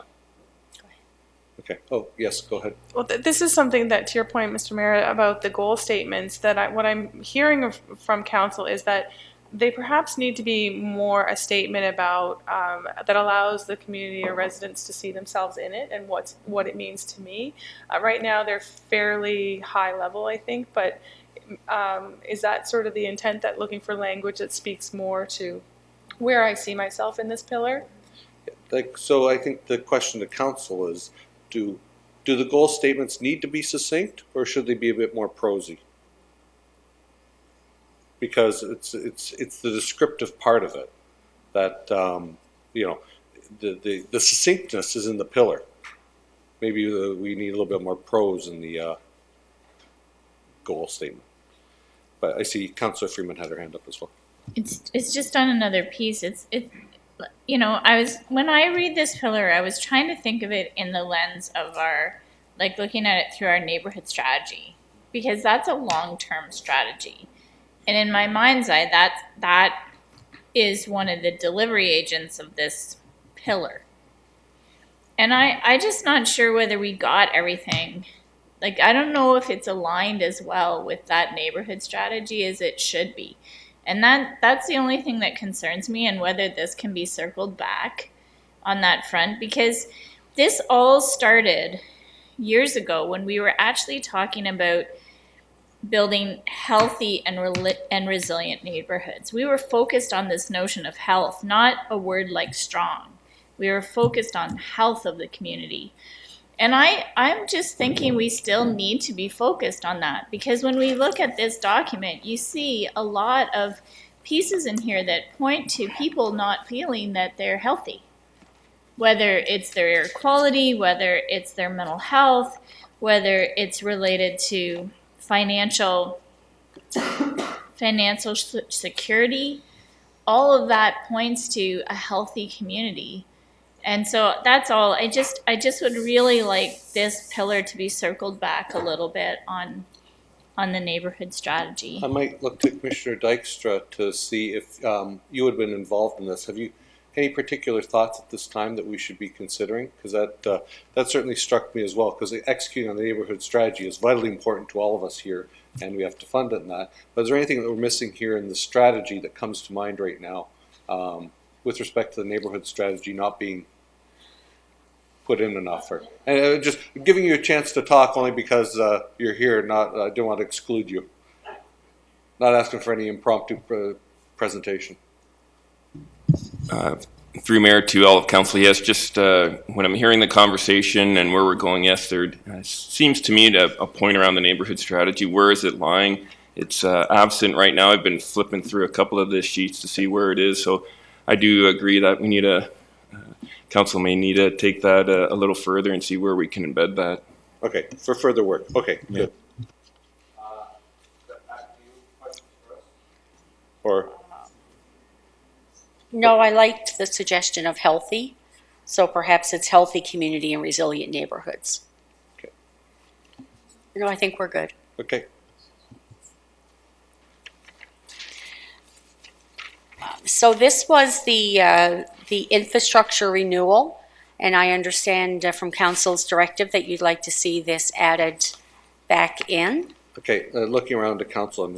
Okay. Oh, yes, go ahead. Well, this is something that, to your point, Mr. Mayor, about the goal statements, what I'm hearing from council is that they perhaps need to be more a statement about that allows the community or residents to see themselves in it and what it means to me. Right now, they're fairly high level, I think, but is that sort of the intent, that looking for language that speaks more to where I see myself in this pillar? So I think the question to council is, do the goal statements need to be succinct, or should they be a bit more prosy? Because it's the descriptive part of it that the succinctness is in the pillar. Maybe we need a little bit more prose in the goal statement. But I see Councillor Freeman had her hand up as well. It's just on another piece. When I read this pillar, I was trying to think of it in the lens of looking at it through our neighborhood strategy, because that's a long-term strategy. And in my mind's eye, that is one of the delivery agents of this pillar. And I just not sure whether we got everything. I don't know if it's aligned as well with that neighborhood strategy as it should be. And that's the only thing that concerns me, and whether this can be circled back on that front, because this all started years ago when we were actually talking about building healthy and resilient neighborhoods. We were focused on this notion of health, not a word like strong. We were focused on health of the community. And I'm just thinking we still need to be focused on that, because when we look at this document, you see a lot of pieces in here that point to people not feeling that they're healthy, whether it's their air quality, whether it's their mental health, whether it's related to financial security. All of that points to a healthy community. And so that's all. I just would really like this pillar to be circled back a little bit on the neighborhood strategy. I might look to Commissioner Dykstra to see if you had been involved in this. Have you any particular thoughts at this time that we should be considering? Because that certainly struck me as well, because executing on the neighborhood strategy is vitally important to all of us here, and we have to fund it in that. But is there anything that we're missing here in the strategy that comes to mind right now with respect to the neighborhood strategy not being put in enough? And just giving you a chance to talk only because you're here. I don't want to exclude you. Not asking for any impromptu presentation. Through Mayor to all of Council, yes, just when I'm hearing the conversation and where we're going, yes, there seems to me to a point around the neighborhood strategy. Where is it lying? It's absent right now. I've been flipping through a couple of the sheets to see where it is. So I do agree that we need Council may need to take that a little further and see where we can embed that. Okay, for further work. Okay, good. Or No, I liked the suggestion of healthy, so perhaps it's healthy community and resilient neighborhoods. Okay. No, I think we're good. Okay. So this was the infrastructure renewal, and I understand from council's directive that you'd like to see this added back in. Okay, looking around the council, am I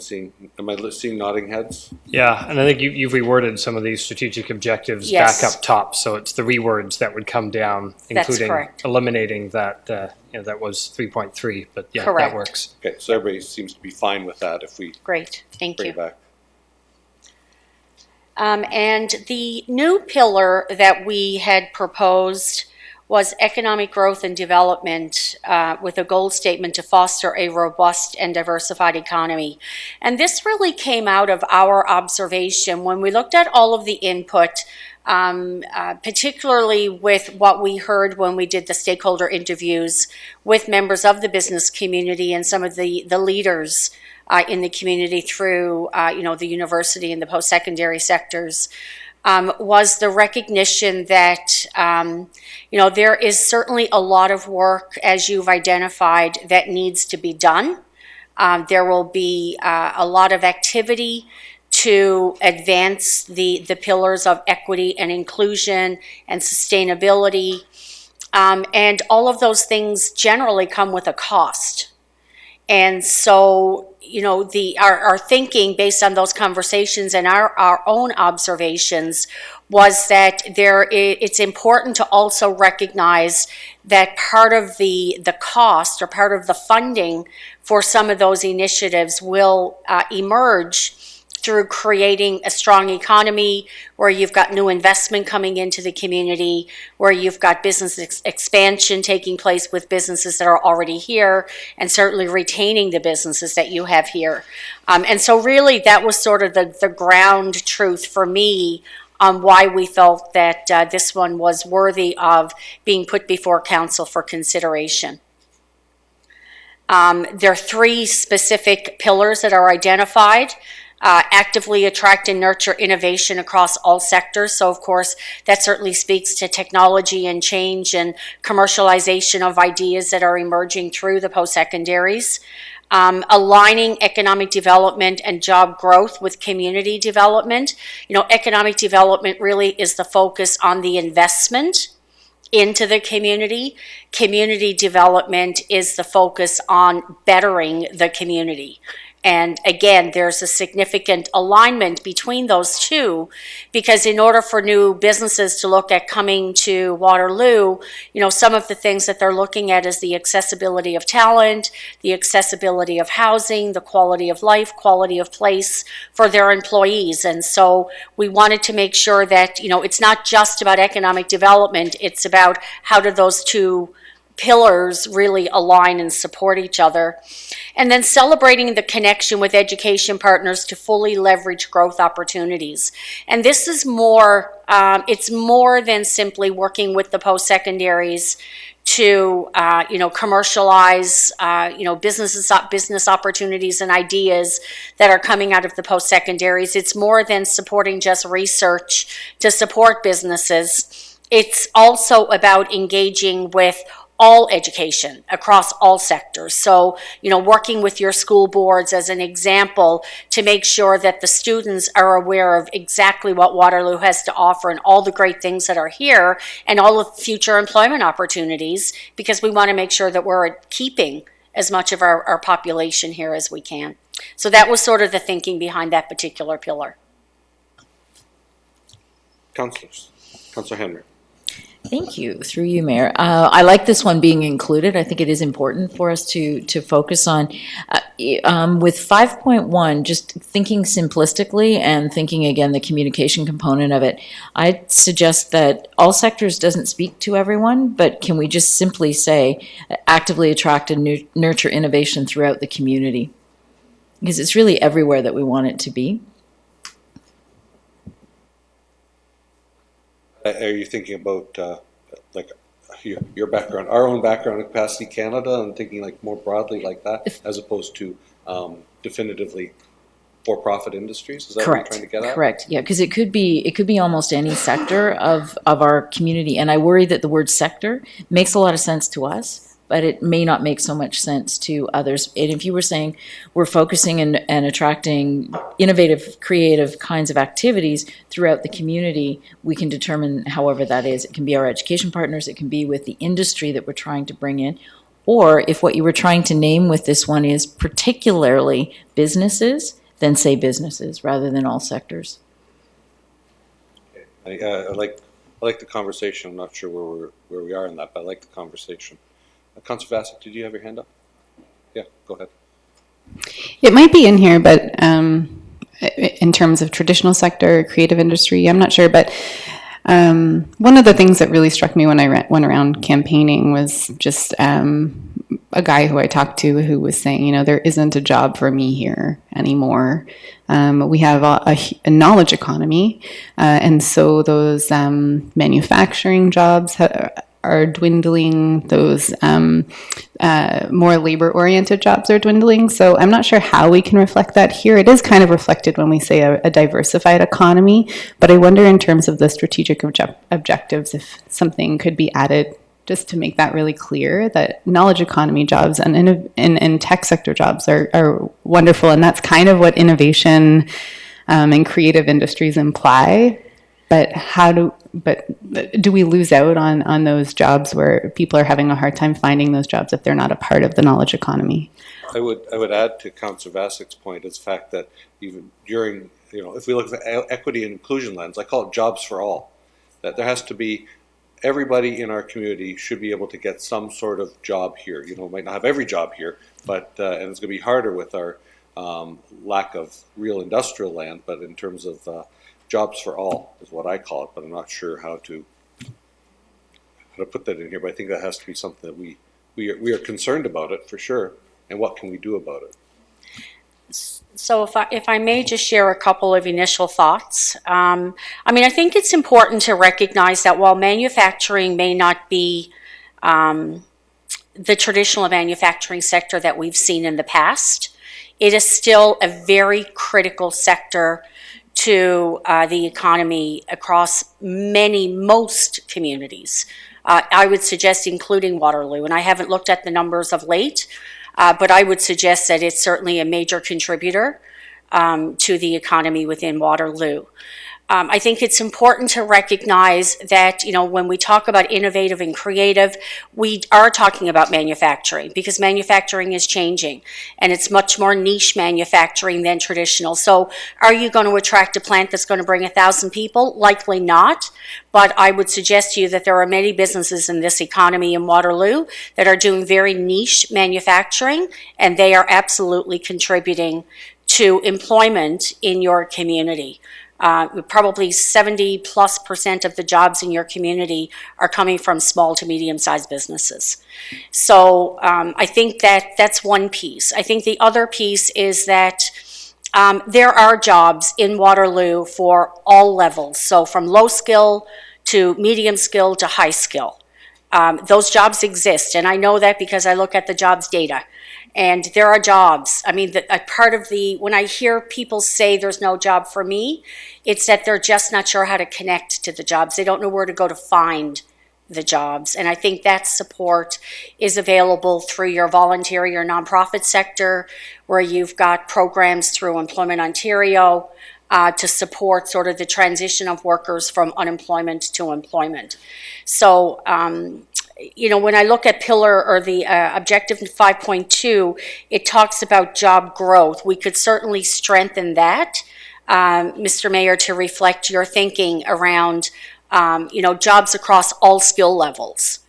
seeing nodding heads? Yeah, and I think you've reworded some of these strategic objectives Yes. back up top, so it's the rewords that would come down, That's including correct. eliminating that, that was 3.3, but yeah, Correct. that works. Okay, so everybody seems to be fine with that if we Great, thank bring you. it back. And the new pillar that we had proposed was economic growth and development with a goal statement to foster a robust and diversified economy. And this really came out of our observation when we looked at all of the input, particularly with what we heard when we did the stakeholder interviews with members of the business community and some of the leaders in the community through, the university and the post-secondary sectors. Was the recognition that, there is certainly a lot of work, as you've identified, that needs to be done. There will be a lot of activity to advance the pillars of equity and inclusion and sustainability. And all of those things generally come with a cost. And so, our thinking based on those conversations and our own observations was that it's important to also recognize that part of the cost or part of the funding for some of those initiatives will emerge through creating a strong economy where you've got new investment coming into the community, where you've got business expansion taking place with businesses that are already here, and certainly retaining the businesses that you have here. And so really that was sort of the ground truth for me on why we felt that this one was worthy of being put before council for consideration. There are 3 specific pillars that are identified. Actively attract and nurture innovation across all sectors. So, of course, that certainly speaks to technology and change and commercialization of ideas that are emerging through the post-secondaries. Aligning economic development and job growth with community development. Economic development really is the focus on the investment into the community. Community development is the focus on bettering the community. And again, there's a significant alignment between those two, because in order for new businesses to look at coming to Waterloo, some of the things that they're looking at is the accessibility of talent, the accessibility of housing, the quality of life, quality of place for their employees. And so we wanted to make sure that, it's not just about economic development, it's about how do those two pillars really align and support each other. And then celebrating the connection with education partners to fully leverage growth opportunities. And this is more, it's more than simply working with the post-secondaries to, commercialize, business opportunities and ideas that are coming out of the post-secondaries. It's more than supporting just research to support businesses. It's also about engaging with all education across all sectors. So, working with your school boards as an example to make sure that the students are aware of exactly what Waterloo has to offer and all the great things that are here and all of future employment opportunities, because we want to make sure that we're keeping as much of our population here as we can. So that was sort of the thinking behind that particular pillar. Councillors. Councillor Henry. Thank you. Through you, Mayor. I like this one being included. I think it is important for us to focus on. With 5.1, just thinking simplistically and thinking, again, the communication component of it, I'd suggest that all sectors doesn't speak to everyone, but can we just simply say actively attract and nurture innovation throughout the community? Because it's really everywhere that we want it to be. Are you thinking about your background, our own background in Capacity Canada, and thinking more broadly like that, as opposed to definitively for-profit industries? Is that Correct. what you're trying to get at? Correct. Yeah, because it could be almost any sector of our community, and I worry that the word sector makes a lot of sense to us, but it may not make so much sense to others. And if you were saying we're focusing and attracting innovative, creative kinds of activities throughout the community, we can determine however that is. It can be our education partners, it can be with the industry that we're trying to bring in, or if what you were trying to name with this one is particularly businesses, then say businesses rather than all sectors. I like the conversation. I'm not sure where we are in that, but I like the conversation. Councillor Vassic, did you have your hand up? Yeah, go ahead. It might be in here, but in terms of traditional sector, creative industry, I'm not sure. But one of the things that really struck me when I went around campaigning was just a guy who I talked to who was saying, there isn't a job for me here anymore. We have a knowledge economy, and so those manufacturing jobs are dwindling, those more labor-oriented jobs are dwindling. So I'm not sure how we can reflect that here. It is kind of reflected when we say a diversified economy, but I wonder in terms of the strategic objectives if something could be added just to make that really clear that knowledge economy jobs and tech sector jobs are wonderful, and that's kind of what innovation and creative industries imply. But do we lose out on those jobs where people are having a hard time finding those jobs if they're not a part of the knowledge economy? I would add to Councillor Vasek's point is the fact that even during, if we look at the equity and inclusion lens, I call it jobs for all. That there has to be, everybody in our community should be able to get some sort of job here. Might not have every job here, but and it's going to be harder with our lack of real industrial land. But in terms of jobs for all is what I call it. But I'm not sure how to put that in here. But I think that has to be something that we are concerned about it for sure. And what can we do about it? So if I may just share a couple of initial thoughts. I think it's important to recognize that while manufacturing may not be the traditional manufacturing sector that we've seen in the past, it is still a very critical sector to the economy across most communities. I would suggest including Waterloo, and I haven't looked at the numbers of late, but I would suggest that it's certainly a major contributor to the economy within Waterloo. I think it's important to recognize that, when we talk about innovative and creative, we are talking about manufacturing because manufacturing is changing and it's much more niche manufacturing than traditional. So are you going to attract a plant that's going to bring 1,000 people? Likely not. But I would suggest to you that there are many businesses in this economy in Waterloo that are doing very niche manufacturing, and they are absolutely contributing to employment in your community. Probably 70+% of the jobs in your community are coming from small to medium-sized businesses. So I think that's one piece. I think the other piece is that there are jobs in Waterloo for all levels. So from low skill to medium skill to high skill. Those jobs exist, and I know that because I look at the jobs data. And there are jobs. When I hear people say there's no job for me, it's that they're just not sure how to connect to the jobs. They don't know where to go to find the jobs. And I think that support is available through your voluntary or nonprofit sector, where you've got programs through Employment Ontario to support sort of the transition of workers from unemployment to employment. So, when I look at pillar or the objective 5.2, it talks about job growth. We could certainly strengthen that, Mr. Mayor, to reflect your thinking around, jobs across all skill levels.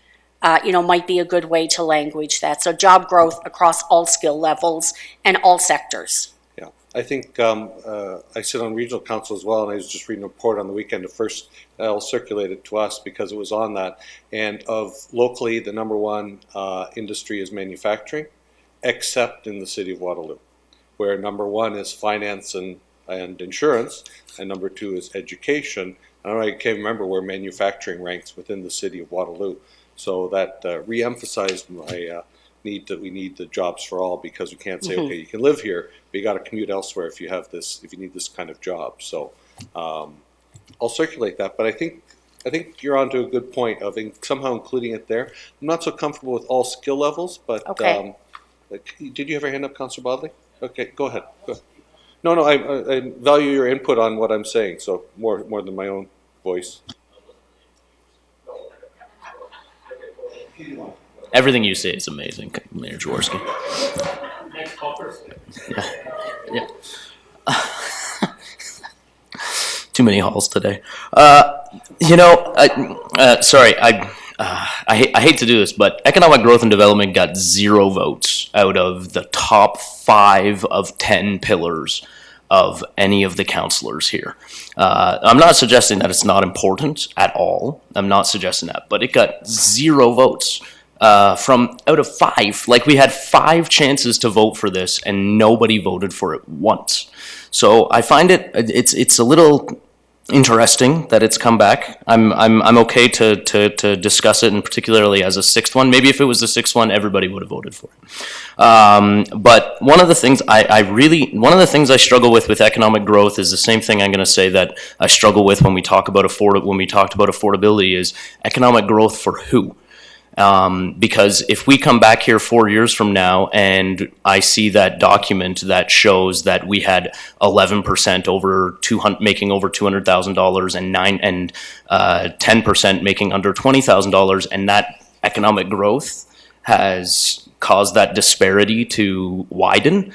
Might be a good way to language that. So job growth across all skill levels and all sectors. Yeah, I think I sit on regional council as well, and I was just reading a report on the weekend. At first, I'll circulate it to us because it was on that. And of locally, the number one industry is manufacturing, except in the city of Waterloo, where number one is finance and insurance, and number two is education. I can't remember where manufacturing ranks within the city of Waterloo. So that re-emphasized my need that we need the jobs for all, because we can't say, okay, you can live here, but you got to commute elsewhere if you need this kind of job. So I'll circulate that, but I think you're onto a good point of somehow including it there. I'm not so comfortable with all skill levels, but okay. Did you have your hand up, Councillor Bodley? Okay, go ahead. No, I value your input on what I'm saying, so more than my own voice. Everything you say is amazing, Mayor Jaworski. Yeah. Too many halls today. Sorry, I hate to do this, but economic growth and development got 0 votes out of the top 5 of 10 pillars of any of the councillors here. I'm not suggesting that it's not important at all. I'm not suggesting that, but it got 0 votes from out of 5. Like, we had 5 chances to vote for this, and nobody voted for it once. So I find it's a little interesting that it's come back. I'm okay to discuss it, and particularly as a 6th one. Maybe if it was the 6th one, everybody would have voted for it. But one of the things I struggle with economic growth is the same thing I'm going to say that I struggle with when we talked about affordability is economic growth for who. Because if we come back here 4 years from now and I see that document that shows that we had 11% over 200 making over $200,000 and 10% making under $20,000, and that economic growth has caused that disparity to widen,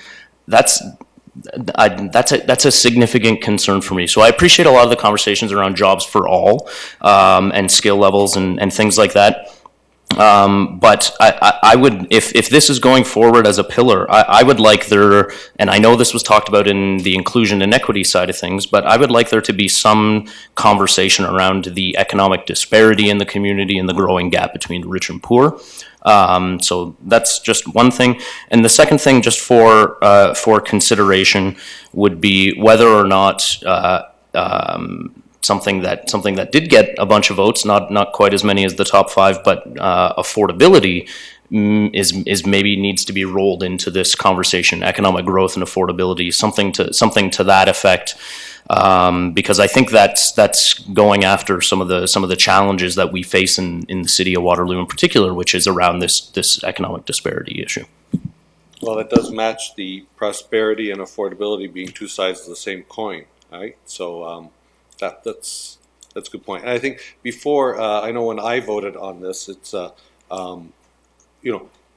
that's a significant concern for me. So I appreciate a lot of the conversations around jobs for all, and skill levels and things like that. But I would, if this is going forward as a pillar, I would like there, and I know this was talked about in the inclusion and equity side of things, but I would like there to be some conversation around the economic disparity in the community and the growing gap between rich and poor. So that's just one thing. And the second thing, just for consideration, would be whether or not something that did get a bunch of votes, not quite as many as the top five, but affordability is maybe needs to be rolled into this conversation. Economic growth and affordability, something to that effect. Because I think that's going after some of the challenges that we face in the city of Waterloo in particular, which is around this economic disparity issue. Well, that does match the prosperity and affordability being two sides of the same coin, right? So that's a good point. And I think before, I know when I voted on this, it's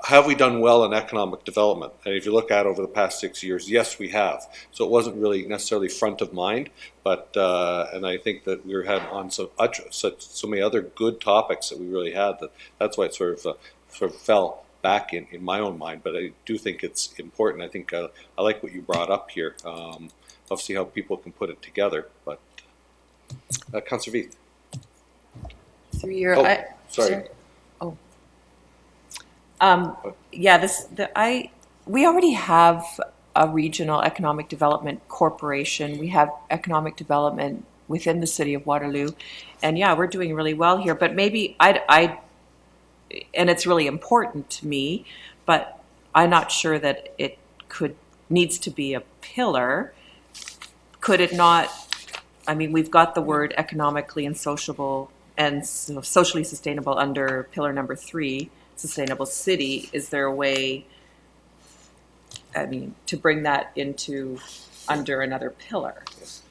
have we done well in economic development? And if you look at over the past 6 years, yes, we have. So it wasn't really necessarily front of mind, but and I think that we had on so many other good topics that we really had that's why it sort of fell back in my own mind. But I do think it's important. I think I like what you brought up here. I'll see how people can put it together. But Councillor Veith. Sorry. We already have a regional economic development corporation. We have economic development within the city of Waterloo, and we're doing really well here. But maybe and it's really important to me, but I'm not sure that it needs to be a pillar. Could it not? I mean, we've got the word economically and socially sustainable under pillar number 3, sustainable city. Is there a way, to bring that under another pillar,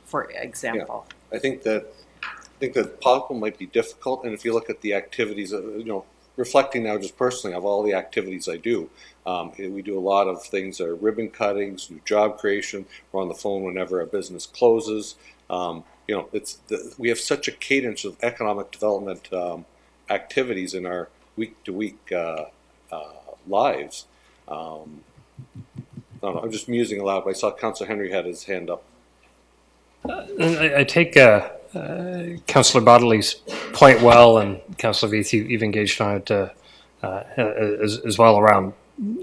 for example? Yeah. I think that possible might be difficult. And if you look at the activities, reflecting now just personally of all the activities I do, we do a lot of things that are ribbon cuttings, new job creation. We're on the phone whenever a business closes. We have such a cadence of economic development activities in our week-to-week lives. I'm just musing aloud, but I saw Councillor Henry had his hand up. I take Councillor Bodley's point well, and Councillor Veith, you've engaged on it as well around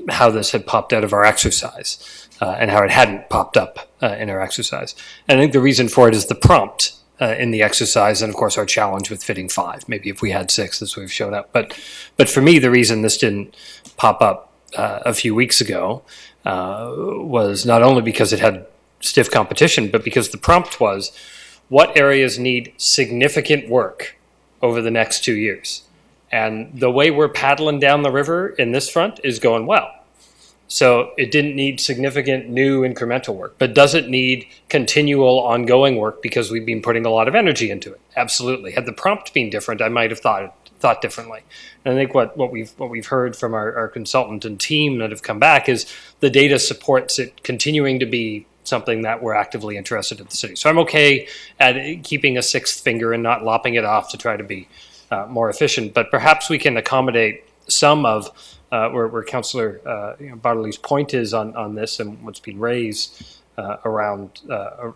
how this had popped out of our exercise and how it hadn't popped up in our exercise. And I think the reason for it is the prompt in the exercise, and of course our challenge with fitting 5. Maybe if we had 6, this would have showed up. But for me, the reason this didn't pop up a few weeks ago was not only because it had stiff competition, but because the prompt was, what areas need significant work over the next 2 years? And the way we're paddling down the river in this front is going well. So it didn't need significant new incremental work, but does it need continual ongoing work because we've been putting a lot of energy into it? Absolutely. Had the prompt been different, I might have thought differently. And I think what we've heard from our consultant and team that have come back is the data supports it continuing to be something that we're actively interested in the city. So I'm okay at keeping a 6th finger and not lopping it off to try to be more efficient, but perhaps we can accommodate some of where Councillor Bartley's point is on this and what's been raised around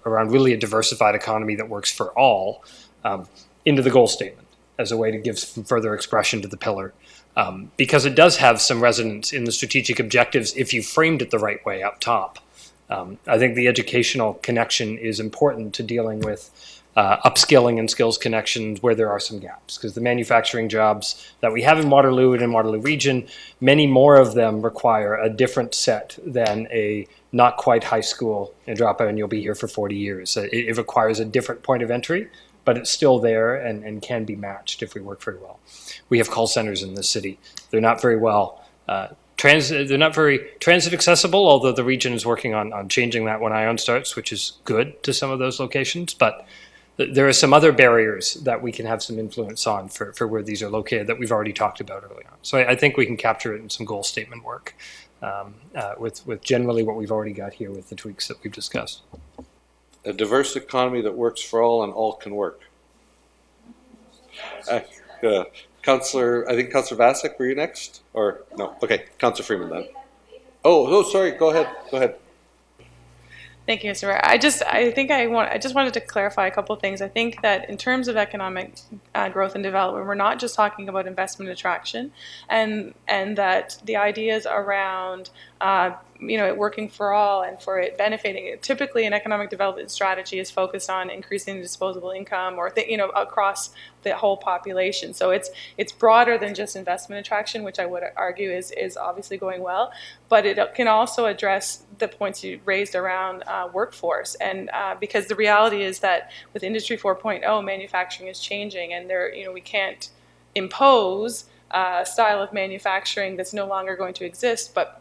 really a diversified economy that works for all into the goal statement as a way to give some further expression to the pillar, because it does have some resonance in the strategic objectives if you framed it the right way up top. I think the educational connection is important to dealing with upskilling and skills connections where there are some gaps, because the manufacturing jobs that we have in Waterloo and in Waterloo region, many more of them require a different set than a not quite high school and drop out and you'll be here for 40 years. It requires a different point of entry, but it's still there and can be matched if we work very well. We have call centers in this city. They're not very well they're not very transit accessible, although the region is working on changing that when ION starts, which is good to some of those locations. But there are some other barriers that we can have some influence on for where these are located that we've already talked about early on. So I think we can capture it in some goal statement work with generally what we've already got here with the tweaks that we've discussed. A diverse economy that works for all and all can work. Councillor, I think Councillor Vasek, were you next? Or no? Okay, Councillor Freeman then. Oh, sorry. Go ahead. Thank you, Mr. Mayor. I just wanted to clarify a couple of things. I think that in terms of economic growth and development, we're not just talking about investment attraction, and that the ideas around it working for all and for it benefiting. Typically, an economic development strategy is focused on increasing disposable income or across the whole population. So it's broader than just investment attraction, which I would argue is obviously going well, but it can also address the points you raised around workforce. And because the reality is that with Industry 4.0, manufacturing is changing, and we can't impose a style of manufacturing that's no longer going to exist, but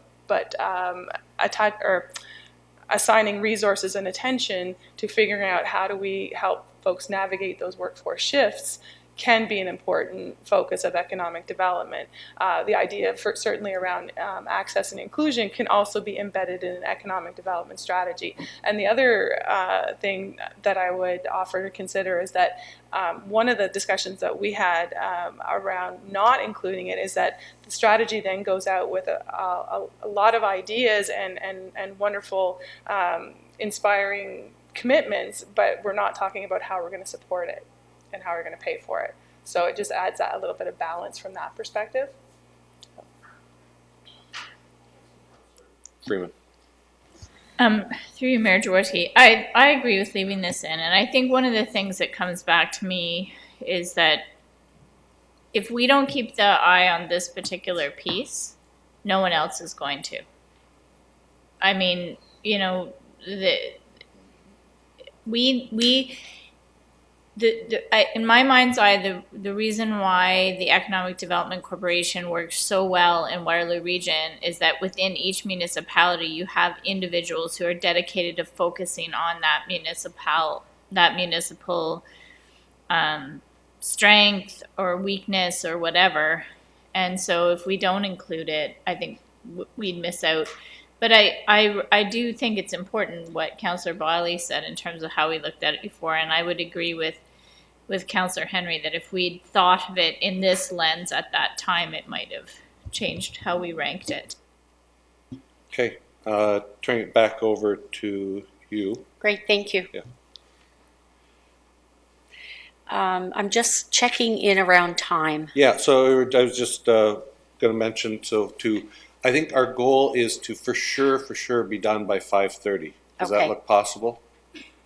assigning resources and attention to figuring out how do we help folks navigate those workforce shifts can be an important focus of economic development. The idea certainly around access and inclusion can also be embedded in an economic development strategy. And the other thing that I would offer to consider is that one of the discussions that we had around not including it is that the strategy then goes out with a lot of ideas and wonderful, inspiring commitments, but we're not talking about how we're going to support it and how we're going to pay for it. So it just adds a little bit of balance from that perspective. Freeman. Through you, Mayor Jaworski, I agree with leaving this in, and I think one of the things that comes back to me is that if we don't keep the eye on this particular piece, no one else is going to. I mean, in my mind's eye, the reason why the Economic Development Corporation works so well in Waterloo Region is that within each municipality, you have individuals who are dedicated to focusing on that municipal strength or weakness or whatever. And so if we don't include it, I think we'd miss out. But I do think it's important what Councillor Biley said in terms of how we looked at it before, and I would agree with Councillor Henry that if we'd thought of it in this lens at that time, it might have changed how we ranked it. Okay, turning it back over to you. Great, thank you. Yeah. I'm just checking in around time. Yeah, so I was just going to mention, I think our goal is to for sure be done by 5:30. Does that look possible?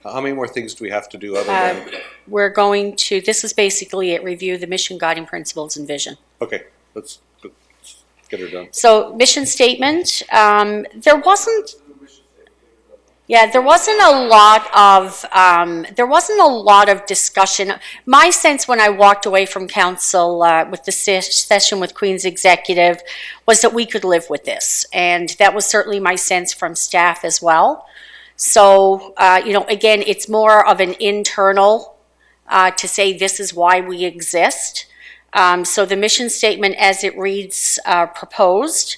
How many more things do we have to do other than? We're going to, this is basically it, review the mission, guiding principles, and vision. Okay, let's get her done. So mission statement, there wasn't a lot of discussion. My sense when I walked away from council with the session with Queen's Executive was that we could live with this. And that was certainly my sense from staff as well. So, again, it's more of an internal to say this is why we exist. So the mission statement as it reads proposed.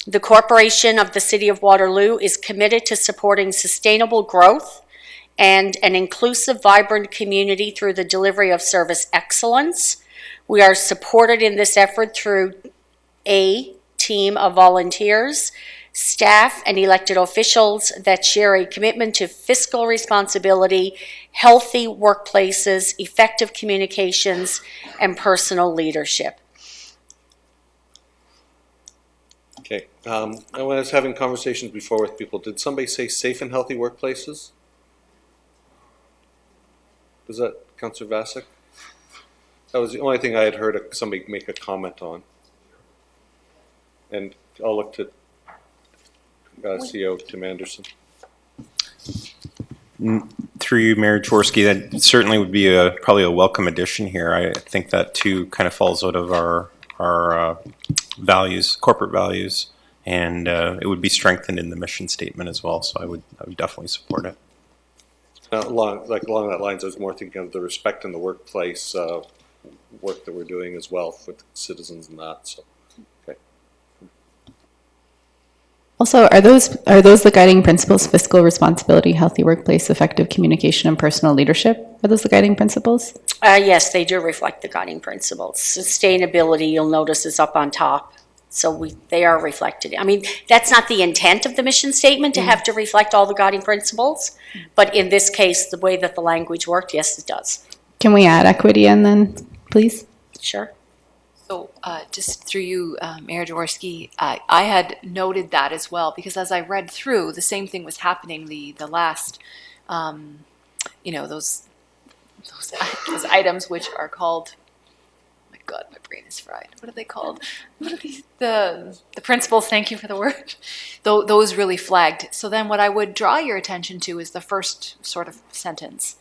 The Corporation of the City of Waterloo is committed to supporting sustainable growth and an inclusive, vibrant community through the delivery of service excellence. We are supported in this effort through a team of volunteers, staff, and elected officials that share a commitment to fiscal responsibility, healthy workplaces, effective communications, and personal leadership. Okay, and when I was having conversations before with people, did somebody say safe and healthy workplaces? Was that Councillor Vasek? That was the only thing I had heard somebody make a comment on. And I'll look to CEO Tim Anderson. through you, Mayor Jaworski, that certainly would be probably a welcome addition here. I think that too kind of falls out of our values, corporate values, and it would be strengthened in the mission statement as well. So I would definitely support it. Along that lines, I was more thinking of the respect in the workplace work that we're doing as well with citizens and that. So, okay. Also, are those the guiding principles? Fiscal responsibility, healthy workplace, effective communication, and personal leadership. Are those the guiding principles? Yes, they do reflect the guiding principles. Sustainability, you'll notice, is up on top. So they are reflected. I mean, that's not the intent of the mission statement to have to reflect all the guiding principles, but in this case, the way that the language worked, yes, it does. Can we add equity in then, please? Sure. So just through you, Mayor Jaworski, I had noted that as well, because as I read through, the same thing was happening the last, those items which are called, oh my God, my brain is fried. What are they called? What are these? The principles, thank you for the word. Those really flagged. So then what I would draw your attention to is the first sort of sentence.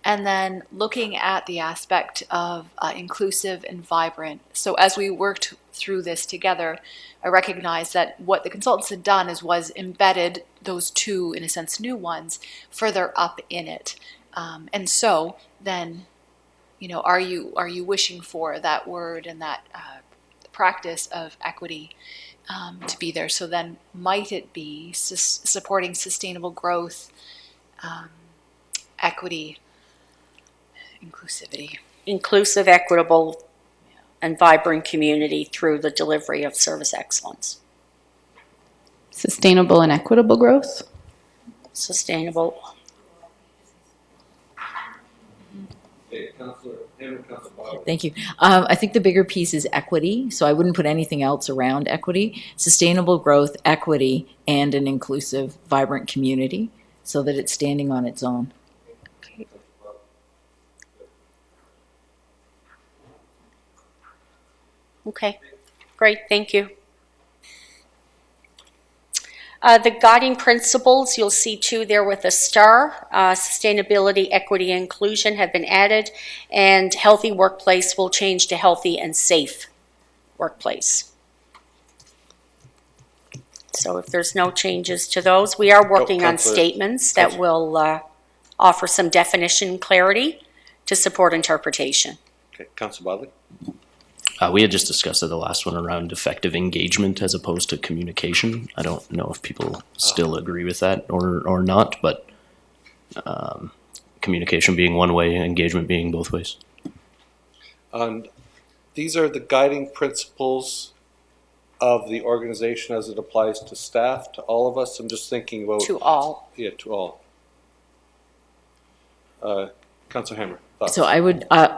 And then looking at the aspect of inclusive and vibrant. So as we worked through this together, I recognized that what the consultants had done was embedded those two, in a sense, new ones further up in it. And so then, are you wishing for that word and that practice of equity to be there? So then might it be supporting sustainable growth, equity, inclusivity. Inclusive, equitable, and vibrant community through the delivery of service excellence. Sustainable and equitable growth? Sustainable. Thank you. I think the bigger piece is equity, so I wouldn't put anything else around equity. Sustainable growth, equity, and an inclusive, vibrant community, so that it's standing on its own. Okay, great, thank you. The guiding principles, you'll see two there with a star. Sustainability, equity, and inclusion have been added, and healthy workplace will change to healthy and safe workplace. So if there's no changes to those, we are working on statements that will offer some definition clarity to support interpretation. Okay, Councillor Bodley. We had just discussed the last one around effective engagement as opposed to communication. I don't know if people still agree with that or not, but communication being one way, engagement being both ways. These are the guiding principles of the organization as it applies to staff, to all of us. I'm just thinking about... To all. Yeah, to all. Councillor Hammer. Thoughts? So I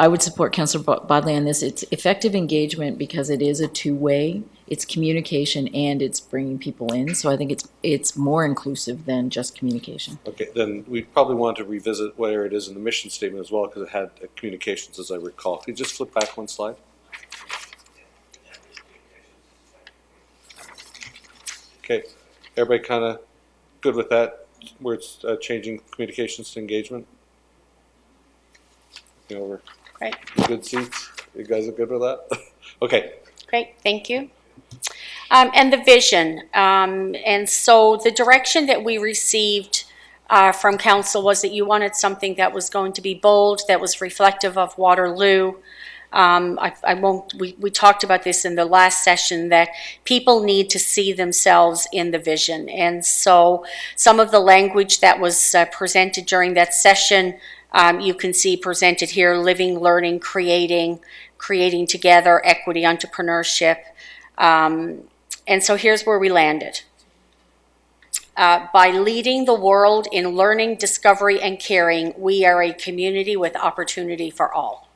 would support Councillor Bodley on this. It's effective engagement because it is a two-way. It's communication and it's bringing people in. So I think it's more inclusive than just communication. Okay, then we probably want to revisit where it is in the mission statement as well, because it had communications, as I recall. Could you just flip back one slide? Okay, everybody kind of good with that, where it's changing communications to engagement? You know, we're Great. in good seats. You guys are good with that? Okay. Great, thank you. And the vision. And so the direction that we received from council was that you wanted something that was going to be bold, that was reflective of Waterloo. We talked about this in the last session, that people need to see themselves in the vision. And so some of the language that was presented during that session, you can see presented here: living, learning, creating together, equity, entrepreneurship. And so here's where we landed. By leading the world in learning, discovery, and caring, we are a community with opportunity for all.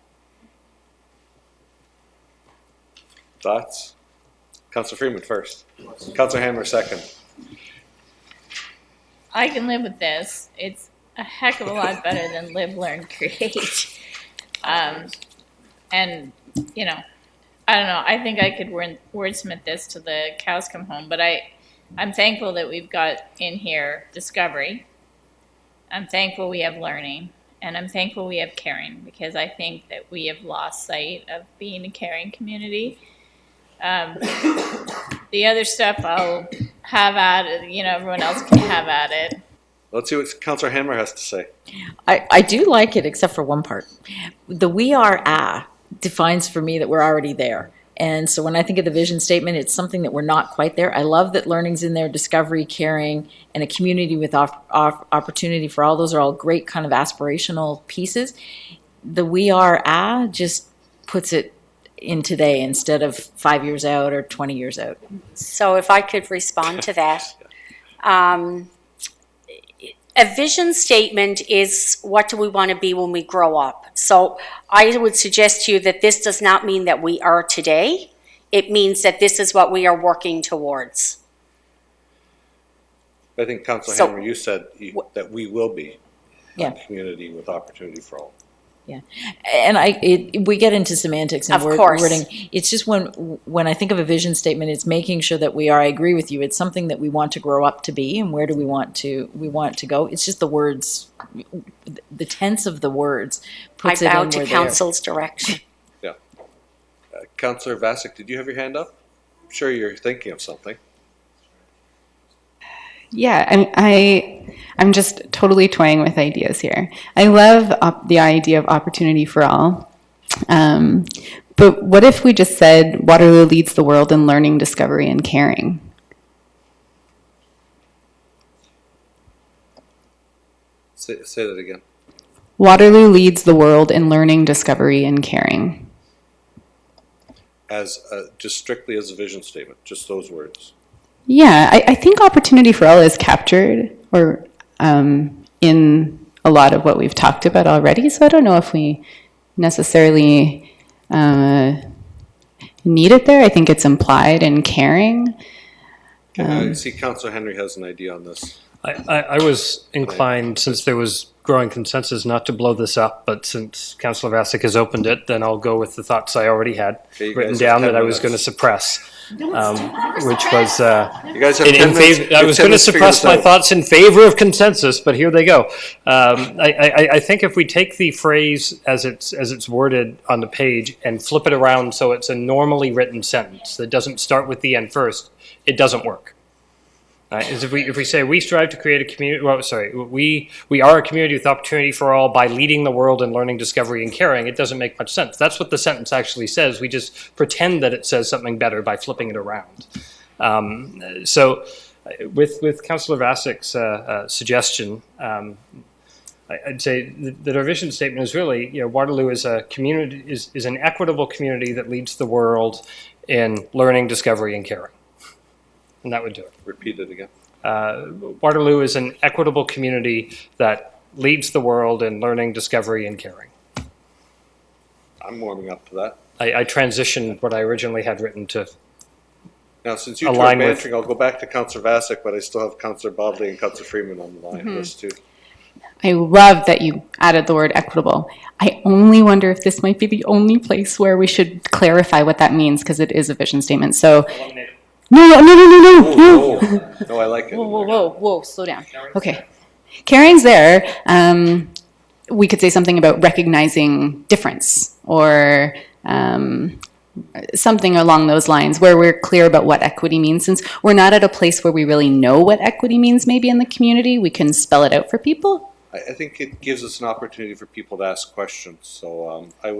Thoughts? Councillor Freeman first. Councillor Hammer second. I can live with this. It's a heck of a lot better than live, learn, create. And, you know, I don't know. I think I could wordsmith this till the cows come home, but I'm thankful that we've got in here discovery. I'm thankful we have learning, and I'm thankful we have caring, because I think that we have lost sight of being a caring community. The other stuff I'll have at it, everyone else can have at it. Let's see what Councillor Hammer has to say. I do like it, except for one part. The "we are a" defines for me that we're already there. And so when I think of the vision statement, it's something that we're not quite there. I love that learning's in there, discovery, caring, and a community with opportunity for all. Those are all great kind of aspirational pieces. The "we are a" just puts it in today instead of 5 years out or 20 years out. So if I could respond to that. A vision statement is, what do we want to be when we grow up? So I would suggest to you that this does not mean that we are today. It means that this is what we are working towards. I think Councillor Hammer, you said that we will be a community with opportunity for all. Yeah, and we get into semantics and Of course. wording. It's just when I think of a vision statement, it's making sure that I agree with you. It's something that we want to grow up to be, and where do we want to go? It's just the words, the tense of the words puts I it in bow where to they're- council's direction. Yeah. Councillor Vasic, did you have your hand up? I'm sure you're thinking of something. Yeah, I'm just totally toying with ideas here. I love the idea of opportunity for all. But what if we just said Waterloo leads the world in learning, discovery, and caring? Say that again. Waterloo leads the world in learning, discovery, and caring. As just strictly as a vision statement, just those words. Yeah, I think opportunity for all is captured or in a lot of what we've talked about already. So I don't know if we necessarily need it there. I think it's implied in caring. I see Councillor Henry has an idea on this. I was inclined, since there was growing consensus, not to blow this up, but since Councillor Vasic has opened it, then I'll go with the thoughts I already had Okay, written guys have down 10 that I was minutes. going to suppress, which was You guys have in 10 minutes. favor. I was going to to figure suppress this my out. thoughts in favor of consensus, but here they go. I think if we take the phrase as it's worded on the page and flip it around so it's a normally written sentence that doesn't start with the end first, it doesn't work. Is if we say we strive to create a community, we are a community with opportunity for all by leading the world in learning, discovery, and caring, it doesn't make much sense. That's what the sentence actually says. We just pretend that it says something better by flipping it around. So with Councillor Vasic's suggestion, I'd say that our vision statement is really, Waterloo is a community, is an equitable community that leads the world in learning, discovery, and caring. And that would do it. Repeat it again. Waterloo is an equitable community that leads the world in learning, discovery, and caring. I'm warming up to that. I transitioned what I originally had written to. Now, since you two are Align with- bantering, I'll go back to Councillor Vasic, but I still have Councillor Bodley and Councillor Freeman on the line list too. I love that you added the word equitable. I only wonder if this might be the only place where we should clarify what that means, because it is a vision statement. So, no. No, I like it. Whoa, slow down. Okay. Caring's there. We could say something about recognizing difference or something along those lines where we're clear about what equity means. Since we're not at a place where we really know what equity means maybe in the community, we can spell it out for people. I think it gives us an opportunity for people to ask questions. So I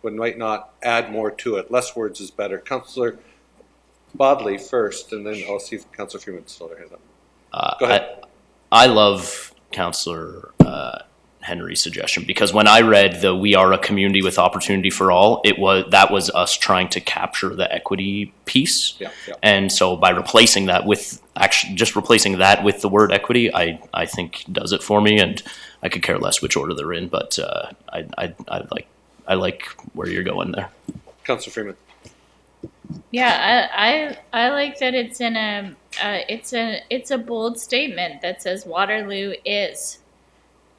might not add more to it. Less words is better. Councillor Bodley first, and then I'll see if Councillor Freeman still has hand up. Go ahead. I love Councillor Henry's suggestion, because when I read the "we are a community with opportunity for all," that was us trying to capture the equity piece. Yeah. And so by replacing that with the word equity, I think does it for me, and I could care less which order they're in, but I like where you're going there. Councillor Freeman. Yeah, I like that it's in it's a bold statement that says Waterloo is,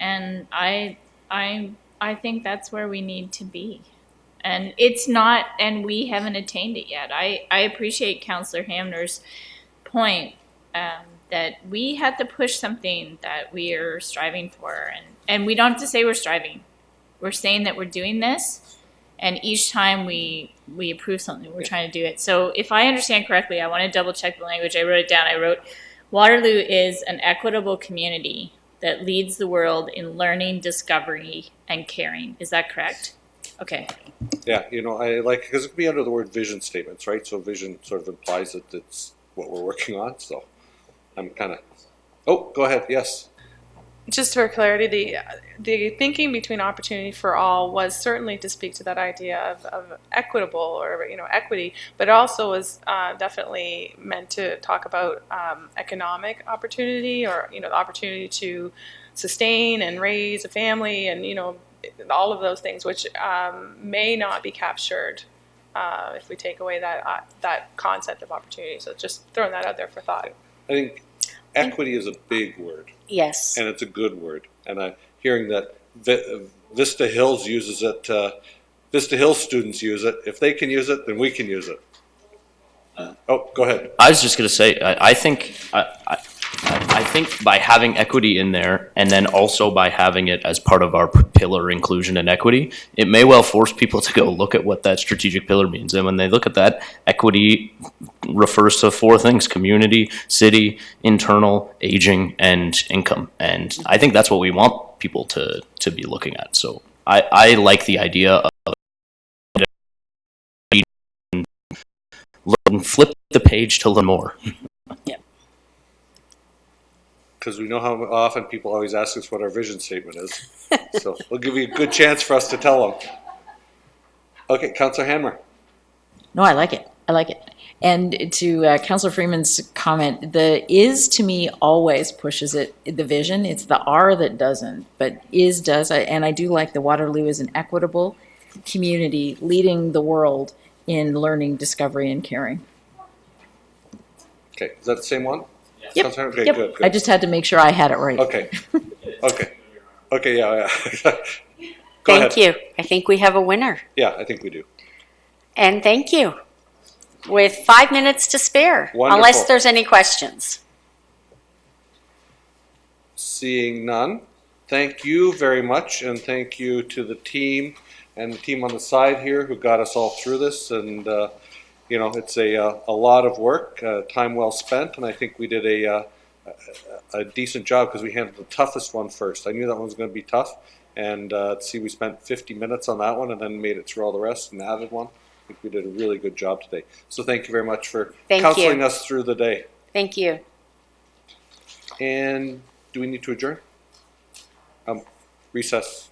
and I think that's where we need to be, and it's not, and we haven't attained it yet. I appreciate Councillor Hamner's point that we have to push something that we are striving for, and we don't have to say we're striving. We're saying that we're doing this, and each time we approve something, we're trying to do it. So if I understand correctly, I want to double check the language. I wrote it down. I wrote, Waterloo is an equitable community that leads the world in learning, discovery, and caring. Is that correct? Okay. Yeah, I like, because it could be under the word vision statements, right? So vision sort of implies that it's what we're working on, so I'm kind of, oh, go ahead, yes. Just for clarity, the thinking between opportunity for all was certainly to speak to that idea of equitable or equity, but it also was definitely meant to talk about economic opportunity, or the opportunity to sustain and raise a family, and all of those things, which may not be captured if we take away that concept of opportunity. So just throwing that out there for thought. I think equity is a big word. Yes. And it's a good word. And I'm hearing that Vista Hills uses it, Vista Hills students use it. If they can use it, then we can use it. Oh, go ahead. I was just going to say, I think by having equity in there, and then also by having it as part of our pillar inclusion and equity, it may well force people to go look at what that strategic pillar means. And when they look at that, equity refers to 4 things: community, city, internal, aging, and income. And I think that's what we want people to be looking at. So I like the idea of flip the page to learn more. Because we know how often people always ask us what our vision statement is. So we'll give you a good chance for us to tell them. Okay, Councillor Hanmer. No, I like it. I like it. And to Councillor Freeman's comment, the is to me always pushes it, the vision. It's the R that doesn't, but is does. And I do like the Waterloo is an equitable community leading the world in learning, discovery, and caring. Okay, is that the same one? Yep. Okay, Yep. good. I just had to make sure I had it right. Okay, yeah. Go Thank ahead. you. I think we have a winner. Yeah, I think we do. And thank you. With 5 minutes to spare, Wonderful. unless there's any questions. Seeing none, thank you very much, and thank you to the team and the team on the side here who got us all through this. And it's a lot of work, time well spent, and I think we did a decent job because we handled the toughest one first. I knew that one was going to be tough, and we spent 50 minutes on that one and then made it through all the rest and added one. I think we did a really good job today. So thank you very much for counseling us through the day. Thank you. And do we need to adjourn? Recess.